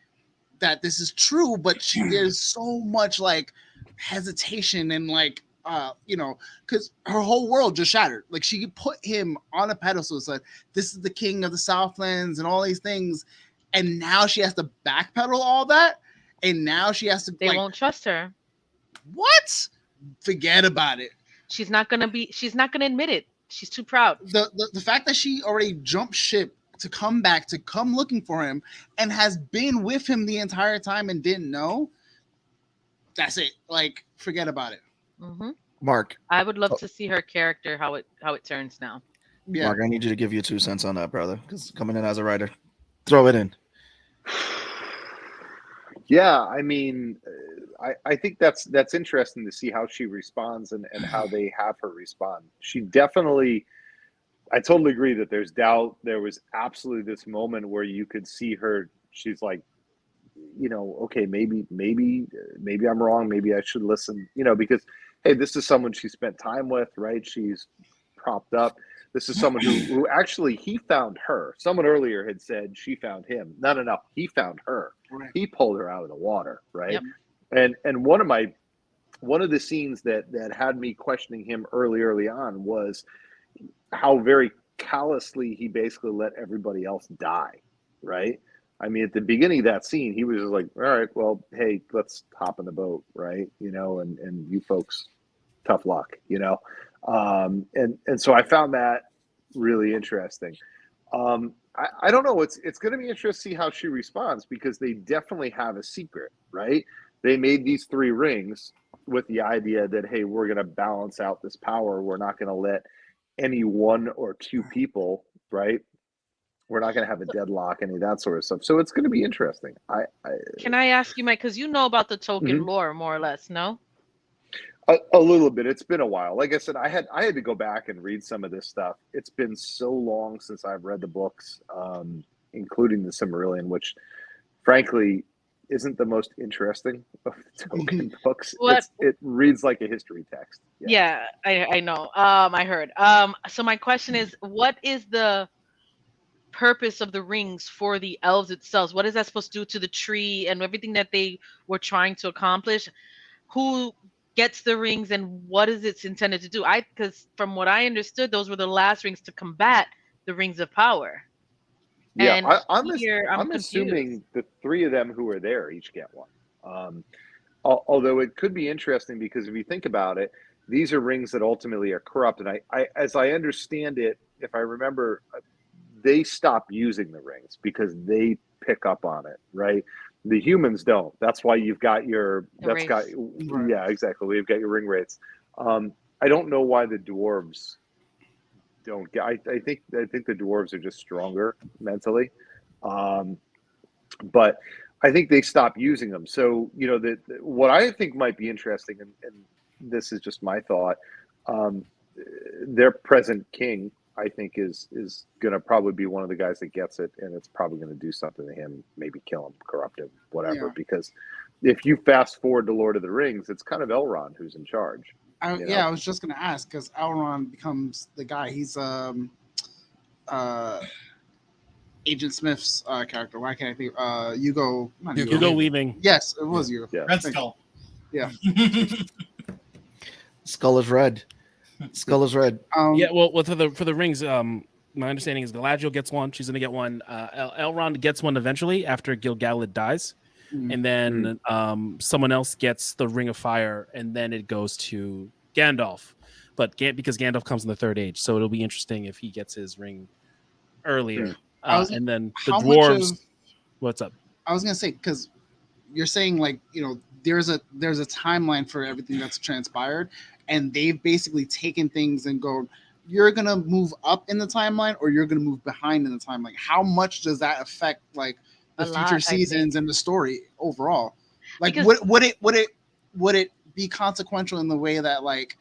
that this is true, but there's so much like hesitation and like because her whole world just shattered. Like, she put him on a pedestal and said, this is the king of the Southlands and all these things, and now she has to backpedal all that, and now she has to They won't trust her. What? Forget about it. She's not gonna admit it. She's too proud. The fact that she already jumped ship to come back, to come looking for him, and has been with him the entire time and didn't know, that's it. Like, forget about it. Mm-hmm. Mark, I would love to see her character, how it turns now. Yeah. Mark, I need you to give you 2 cents on that, brother, because coming in as a writer, throw it in. Yeah, I mean, I think that's interesting to see how she responds and how they have her respond. She definitely, I totally agree that there's doubt. There was absolutely this moment where you could see her. She's like, okay, maybe I'm wrong. Maybe I should listen, because, hey, this is someone she spent time with, right? She's propped up. This is someone who actually, he found her. Someone earlier had said she found him. No. He found her. Right. He pulled her out of the water, right? Yep. And one of the scenes that had me questioning him early on was how very callously he basically let everybody else die, right? I mean, at the beginning of that scene, he was just like, all right, well, hey, let's hop in the boat, right? And you folks, tough luck, and so I found that really interesting. I don't know. It's going to be interesting to see how she responds, because they definitely have a secret, right? They made these 3 rings with the idea that, hey, we're going to balance out this power. We're not going to let any 1 or 2 people, right? We're not going to have a deadlock, any of that sort of stuff. So it's going to be interesting. Can I ask you, Mike, because you know about the token Mhm. lore, more or less, no? A little bit. It's been a while. Like I said, I had to go back and read some of this stuff. It's been so long since I've read the books, including the Silmarillion, which, frankly, isn't the most interesting of the token books. It reads like a history text. Yeah, I know. I heard. So my question is, what is the purpose of the rings for the elves itself? What is that supposed to do to the tree and everything that they were trying to accomplish? Who gets the rings and what is it intended to do? Because from what I understood, those were the last rings to combat the rings of power. Yeah, And I'm assuming the 3 of them who are there each get one. Although it could be interesting, because if you think about it, these are rings that ultimately are corrupt. And I as I understand it, if I remember, they stop using the rings because they pick up on it, right? The humans don't. That's why you've got your yeah, exactly. We've got your ring rates. I don't know why the dwarves don't get. I think the dwarves are just stronger mentally, but I think they stop using them. So what I think might be interesting, and this is just my thought, their present king, I think, is going to probably be one of the guys that gets it, and it's probably going to do something to him, maybe kill him, corrupt him, whatever. Yeah. Because if you fast forward to Lord of the Rings, it's kind of Elrond who's in charge. I was just going to ask, because Elrond becomes the guy. He's Agent Smith's character. Why can't I think? Hugo Weaving. Yes, it was you. Yeah. Red Skull. Yeah. Skull is red. Skull is red. Yeah, well, for the rings, my understanding is Galadriel gets one. She's gonna get one. Elrond gets one eventually after Gil-galad dies, and then someone else gets the Ring of Fire, and then it goes to Gandalf. But because Gandalf comes in the Third Age, so it'll be interesting if he gets his ring earlier. And then the dwarves. What's up? I was gonna say, because you're saying, like, there's a timeline for everything that's transpired, and they've basically taken things and go, you're gonna move up in the timeline or you're gonna move behind in the timeline. How much does that affect like the future seasons and the story overall? Like, would it be consequential in the way that, like,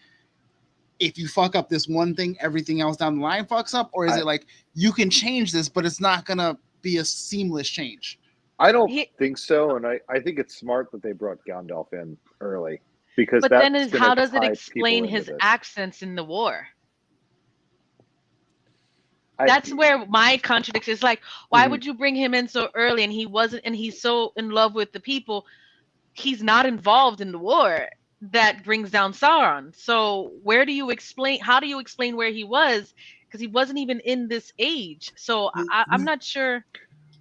if you fuck up this one thing, everything else down the line fucks up, or is it like you can change this, but it's not gonna be a seamless change? I don't think so, and I think it's smart that they brought Gandalf in early. because But that's then gonna how does it tie explain people his into this. accents in the war? I- That's where my contradiction is. Like, why Mhm. would you bring him in so early and he wasn't, and he's so in love with the people? He's not involved in the war that brings down Sauron. So where do you explain? How do you explain where he was? Because he wasn't even in this age. So I'm not sure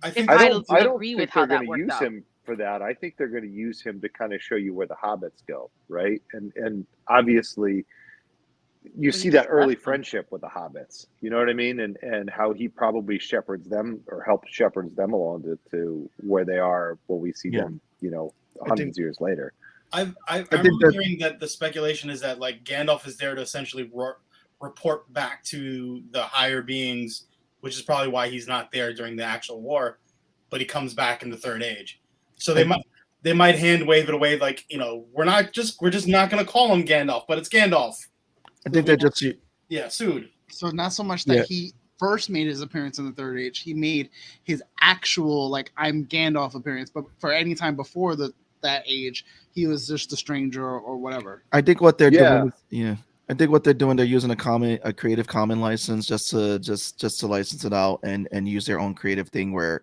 I if think I I don't agree think with how they're that going to worked use out. him for that. I think they're going to use him to kind of show you where the hobbits go, right? And obviously you But he see that just early left them. friendship with the hobbits. You know what I mean? And how he probably shepherds them or helps shepherds them along to where they are when we see Yeah. them, you know, I hundreds think- of years later. I think remember that- hearing that the speculation is that like Gandalf is there to essentially report back to the higher beings, which is probably why he's not there during the actual war, but he comes back in the Third Age. So they might hand wave it away like, you know, we're just not going to call him Gandalf, but it's Gandalf. I think that just Yeah, sued. So not so much that Yeah. he first made his appearance in the Third Age, he made his actual like I'm Gandalf appearance, but for any time before that age, he was just a stranger or whatever. I think what they're Yeah. doing. Yeah. I think what they're doing, they're using a Creative Commons license just to license it out and use their own creative thing where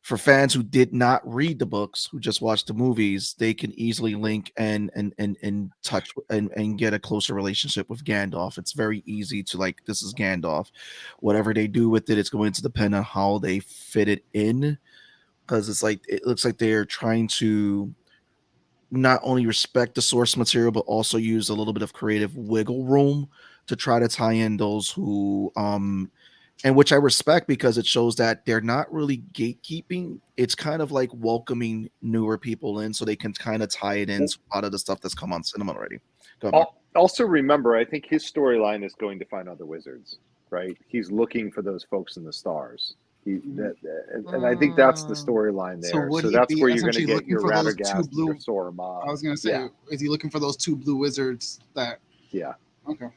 for fans who did not read the books, who just watched the movies, they can easily link and touch and get a closer relationship with Gandalf. It's very easy to like, this is Gandalf. Whatever they do with it, it's going to depend on how they fit it in. Because it's like it looks like they're trying to not only respect the source material, but also use a little bit of creative wiggle room to try to tie in those who and which I respect because it shows that they're not really gatekeeping. It's kind of like welcoming newer people in so they can kind of tie it in to a lot of the stuff that's come on cinema already. Go ahead, Mark. Also remember, I think his storyline is going to find other wizards, right? He's looking for those folks in the stars. And I think that's the storyline there. would So he that's be where you're going to essentially get looking your for those two Radagast and blue- your Sorma. I was gonna say, is he looking for those two blue wizards that? Yeah. Okay.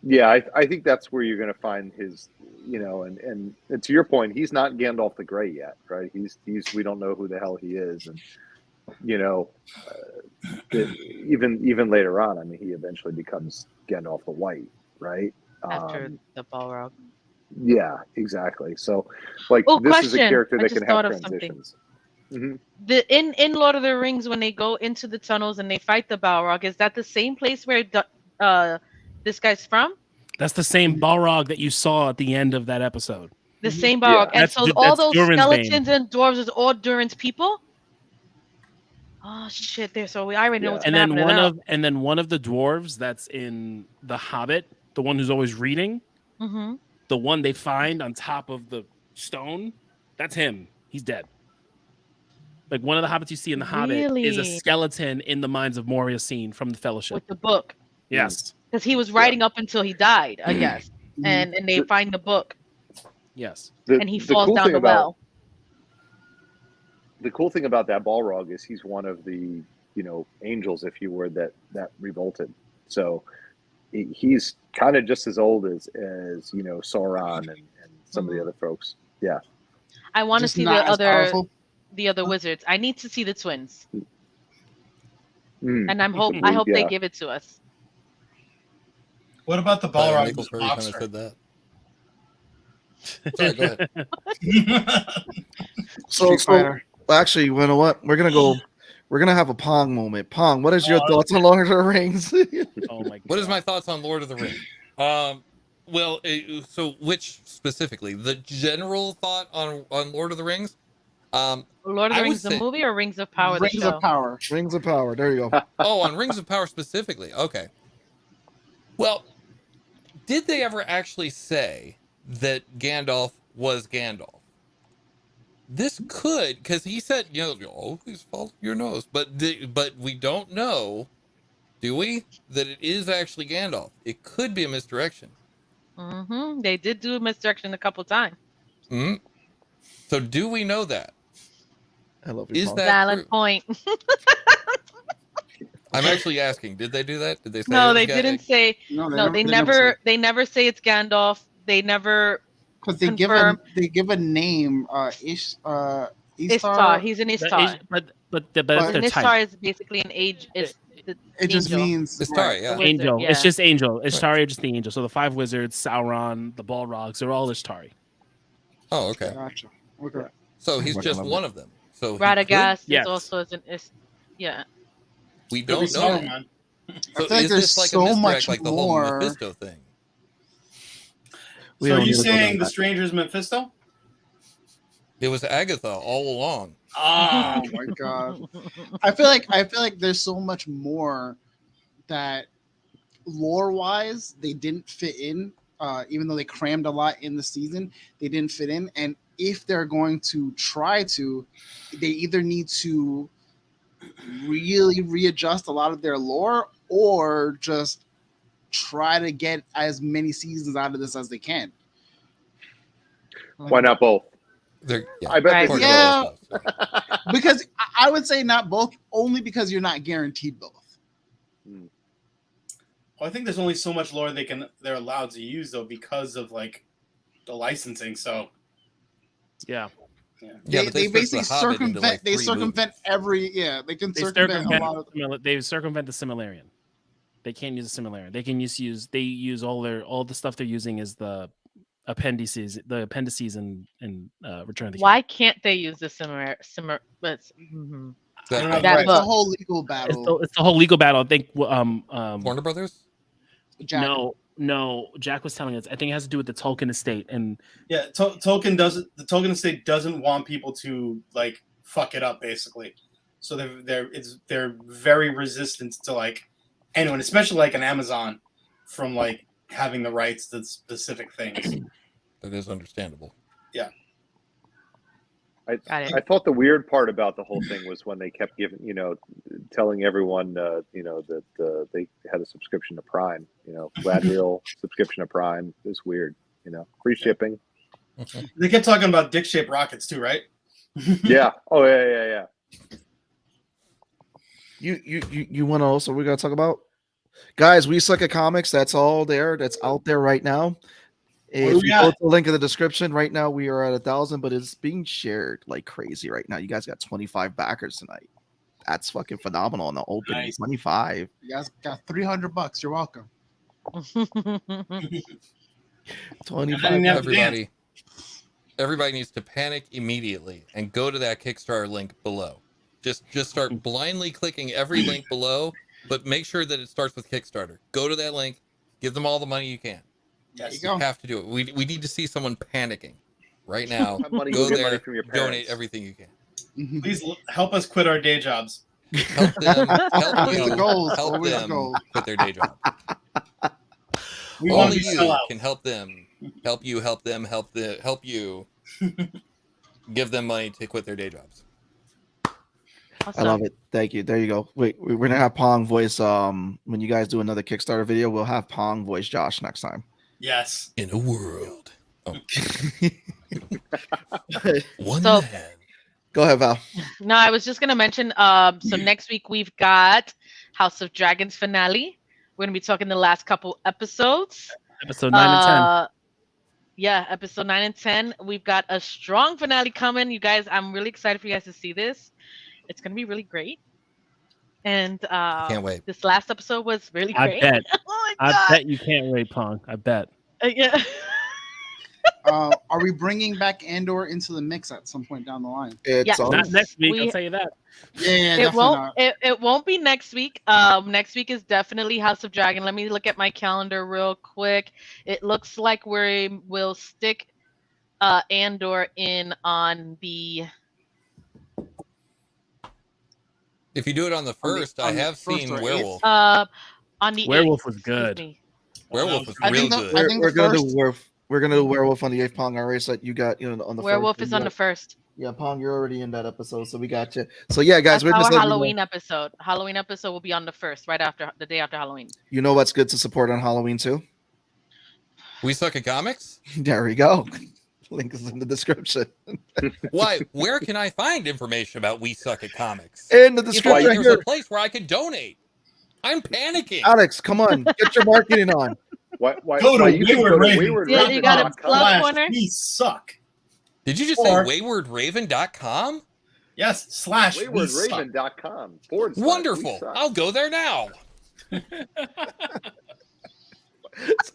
Yeah, I think that's where you're going to find his, you know, and to your point, he's not Gandalf the Grey yet, right? He's we don't know who the hell he is, and you know, even later on, I mean, he eventually becomes Gandalf the White, right? After the Balrog. Yeah, exactly. So, like, Oh, this is a question. character I that just can thought have of something. transitions. Mhm. In Lord of the Rings, when they go into the tunnels and they fight the Balrog, is that the same place where this guy's from? That's the same Balrog that you saw at the end of that episode. The same Balrog, and That's so Du- all that's those Durin's skeletons Bane. and dwarves is all Durin's people. Oh shit! There, so we already know what's And gonna then happen. one of the dwarves that's in the Hobbit, the one who's always reading, Mm-hmm. the one they find on top of the stone, that's him. He's dead. Like one of the hobbits you see in the Hobbit is a Really? skeleton in the Mines of Moria scene from the Fellowship. With the book, Yes. because he was writing up until he died, I guess, and they find the book, Yes. and he falls down the well. The cool thing about that Balrog is he's one of the, you know, angels, if you were, that revolted. So he's kind of just as old as you know, Sauron and some of the other folks. Yeah. I want to Just see not as powerful? the other wizards. I need to see the twins, Mm. and I hope they Yeah. give it to us. What about the Michael Balrog who's a Curry kind of boxer? said that. Sorry, go ahead. So, Fighter. actually, you know what? We're gonna have a Pong moment. Pong, what is your thoughts on Lord of the Rings? Oh my god. What is my thoughts on Lord of the Rings? Well, so which specifically? The general thought on Lord of the Rings? Lord of I the would Rings, the say- movie, or Rings of Power, the Rings show? of Power. Rings of Power. There you go. Oh, on Rings of Power specifically. Okay. Well, did they ever actually say that Gandalf was Gandalf? This could, because he said, you know, always follow your nose, but we don't know, do we, that it is actually Gandalf? It could be a misdirection. Mm-hmm. They did do a misdirection a couple times. Hmm. So do we know that? I love you. Is Pong. that Valid true? point. I'm actually asking. Did they do that? Did they say? No, it was they didn't say. No, No, they never say it's Gandalf. They never. Because they confirm. give a name. Ishtar. Ishtar. He's an Ishtar. But that's An their Ishtar type. is basically an age. Is It just angel. means It's Tari, yeah. Wizard, Angel. yeah. It's just Angel. Ishtari, just the Angel. So the 5 wizards, Sauron, the Balrogs, they're all Ishtari. Oh, okay. Gotcha. Okay. So he's just one of them. So he could- Radagast Yes. is also yeah. we Could be don't know. Saruman. So I feel like is there's this like so a misdirect, much like the more. whole Mephisto thing? We So don't you need to go saying down the that. stranger's Mephisto? It was Agatha all along. Ah, Oh my god. I feel like there's so much more that lore wise they didn't fit in. Even though they crammed a lot in the season, they didn't fit in. And if they're going to try to, they either need to really readjust a lot of their lore or just try to get as many seasons out of this as they can. Why not both? Yeah, I bet Right. they Yeah. could. Because I would say not both, only because you're not guaranteed both. well, I think there's only so much lore they're allowed to use though because of like the licensing. So Yeah. Yeah, but they switched basically The Hobbit into, like, they 3 circumvent they can They circumvent a lot of circumvent the Similarian. They can't use the Similarian. They can use all the stuff they're using is the appendices in Return of the Why can't they use the similar? Mhm. That, That it's book. a whole legal battle. It's the whole legal battle. I think Warner Brothers? Jack. no, Jack was telling us. I think it has to do with the Tolkien estate and yeah, Tolkien doesn't. The Tolkien estate doesn't want people to like fuck it up, basically. So they're very resistant to like anyone, especially like an Amazon, from like having the rights to specific things. That is understandable. Yeah. Got it. I thought the weird part about the whole thing was when they kept telling everyone, that they had a subscription to Prime. Gladriel subscription to Prime is weird. Free shipping. They kept talking about dick-shaped rockets too, right? Yeah. Oh yeah. You want to also we gotta talk about, guys? We suck at comics. That's all there. That's out there right now. If you go to the link in the description right now, we are at 1,000, but it's being shared like crazy right now. You guys got 25 backers tonight. That's fucking phenomenal in the opening. Nice. 25. You guys got $300. You're welcome. 25. Everybody needs to panic immediately and go to that Kickstarter link below. Just start blindly clicking every link below, but make sure that it starts with Kickstarter. Go to that link, give them all the money you can. Yes. You have to do it. We need to see someone panicking right now. Money, Go get money there, from your parents. donate everything you can. Please help us quit our day jobs. Help them. Help Always you. the goals, Help always the them goals. quit their day job. We want Only to be you sellouts. can help them. Help you. Help them. Help you. Give them money to quit their day jobs. Awesome. I love it. Thank you. There you go. Wait, we're gonna have Pong voice. When you guys do another Kickstarter video, we'll have Pong voice Josh next time. Yes. In a world. Oh. One So- man. Go ahead, Val. No, I was just gonna mention. So next week we've got House of Dragons finale. We're gonna be talking the last couple episodes. Episode 9 and 10. Yeah, episode 9 and 10. We've got a strong finale coming. You guys, I'm really excited for you guys to see this. It's gonna be really great. And Can't wait. this last episode was really I great. bet. Oh my I god. bet you can't wait, Pong. I bet. Yeah. Are we bringing back Andor into the mix at some point down the line? It's Yeah. on. Not next week. We- I'll tell you that. Yeah, It definitely won't. not. It won't be next week. Next week is definitely House of Dragon. Let me look at my calendar real quick. It looks like we will stick Andor in on the. If you do it on the first, I on the have first seen or eighth? Werewolf. On the Werewolf 8th, was excuse good. me. Werewolf was I real think the- good. I think We're the gonna first- do werewolf. We're gonna do werewolf on the 8th. Pong. I already said you got on the Werewolf first. is on the first. Yeah, Pong, you're already in that episode, so we got you. So yeah, guys, That's we're our just letting you know- Halloween episode. Halloween episode will be on the first, right after the day after Halloween. You know what's good to support on Halloween too? We suck at comics. There we go. Link is in the description. Why? Where can I find information about We Suck at Comics? In the If description there's here. a place where I could donate. I'm panicking. Alex, come on, get your marketing on. Why Go to you can Wayward go to Raven. Wayward Yeah, Raven you got a dot com. plug corner? We suck. Did you just Or- say waywardraven.com? Yes, / we suck. waywardraven.com / Wonderful. I'll go there now. It's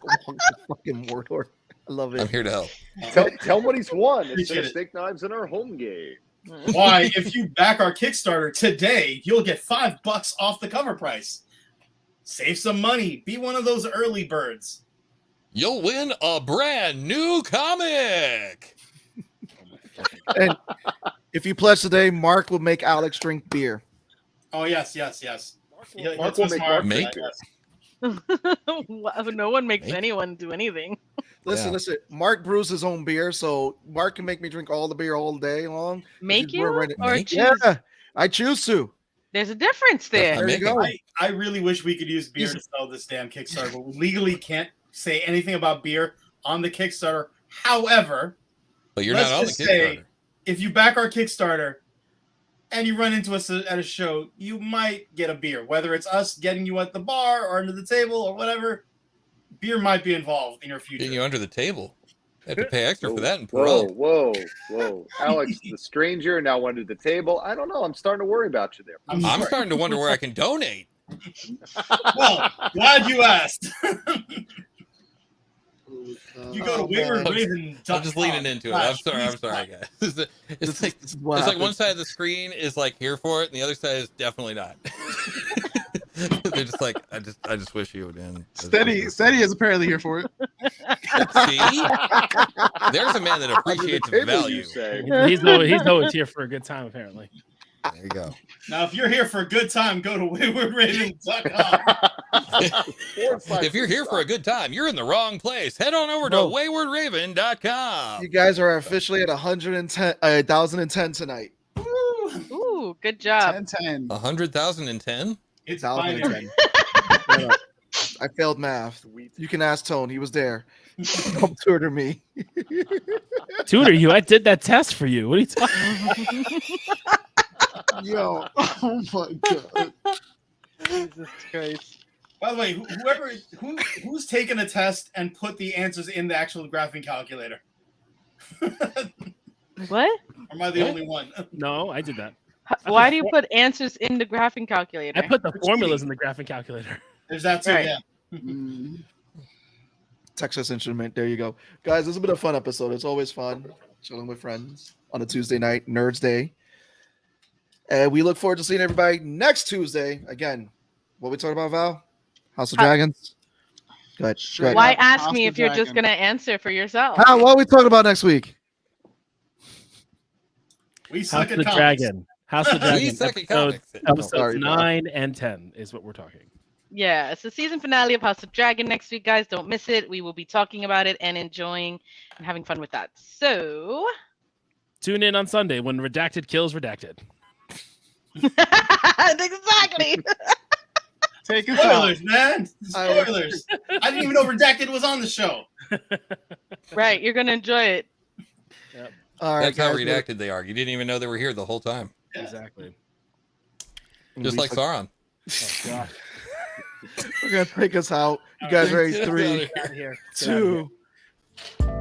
fucking warlord. I love it. I'm here to help. Tell him what he's won. It's Appreciate it. steak knives in our home game. Why, if you back our Kickstarter today, you'll get $5 off the cover price. Save some money. Be one of those early birds. You'll win a brand new comic. And if you pledge today, Mark will make Alex drink beer. Oh, yes. Mark will make Mark Make drink No one makes anyone do anything. Listen. Mark brews his own beer, so Mark can make me drink all the beer all day long. Make you Right or Make choose? Yeah, I choose to. There's a difference there. There you go. I really wish we could use beer to sell this damn Kickstarter, but we legally can't say anything about beer on the Kickstarter. However, But you're let's not on the just say, Kickstarter. if you back our Kickstarter and you run into us at a show, you might get a beer. Whether it's us getting you at the bar or under the table or whatever, beer might be involved in your future. Getting you under the table. You have to pay extra for that in Whoa, parole. whoa. Alex, the stranger, now under the table. I don't know. I'm starting to worry about you there. I'm starting to wonder where I can donate. Well, glad you asked. You go to waywardraving.com. I'm just leaning into it. I'm sorry, guys. It's like one side of the screen is like here for it, and the other side is definitely not. They're just like, I just wish you would end. Steady is apparently here for it. See, there's a man that appreciates value. He's always here for a good time, apparently. There you go. Now, if you're here for a good time, go to waywardraven.com. If you're here for a good time, you're in the wrong place. Head on over to waywardraven.com. You guys are officially at 1,010 tonight. Ooh, good job. 10. 100,010? It's 1,010. I failed math. You can ask Tone. He was there. Come tutor me. Tutor you? I did that test for you. What are you talking? Yo, oh my god. Jesus Christ. By the way, who's taken a test and put the answers in the actual graphing calculator? What? Or am I the only one? No, I did that. Why do you put answers in the graphing calculator? I put the formulas in the graphing calculator. There's that too, Right. yeah. Texas Instrument. There you go. Guys, this has been a fun episode. It's always fun chilling with friends on a Tuesday night, Nerds Day. And we look forward to seeing everybody next Tuesday. Again, what we talking about, Val? House of Dragons? Good. Good. Why ask me if you're just going to answer for yourself? What are we talking about next week? We House suck of at the comics. Dragon. House of the Dragon. We suck at comics. Episodes Sorry, Val. 9 and 10 is what we're talking. Yeah, it's the season finale of House of Dragon next week, guys. Don't miss it. We will be talking about it and enjoying and having fun with that. So Tune in on Sunday when Redacted kills Redacted. exactly. Take us out. Spoilers, man. Spoilers. I didn't even know Redacted was on the show. Right, you're gonna enjoy it. All right, That's how guys, redacted they are. You didn't even know they were here the whole time. Exactly. Just like Sauron. Oh, God. We're going to take us out. You guys ready? Get us 3, outta here. Out of here. Get out of here. 2.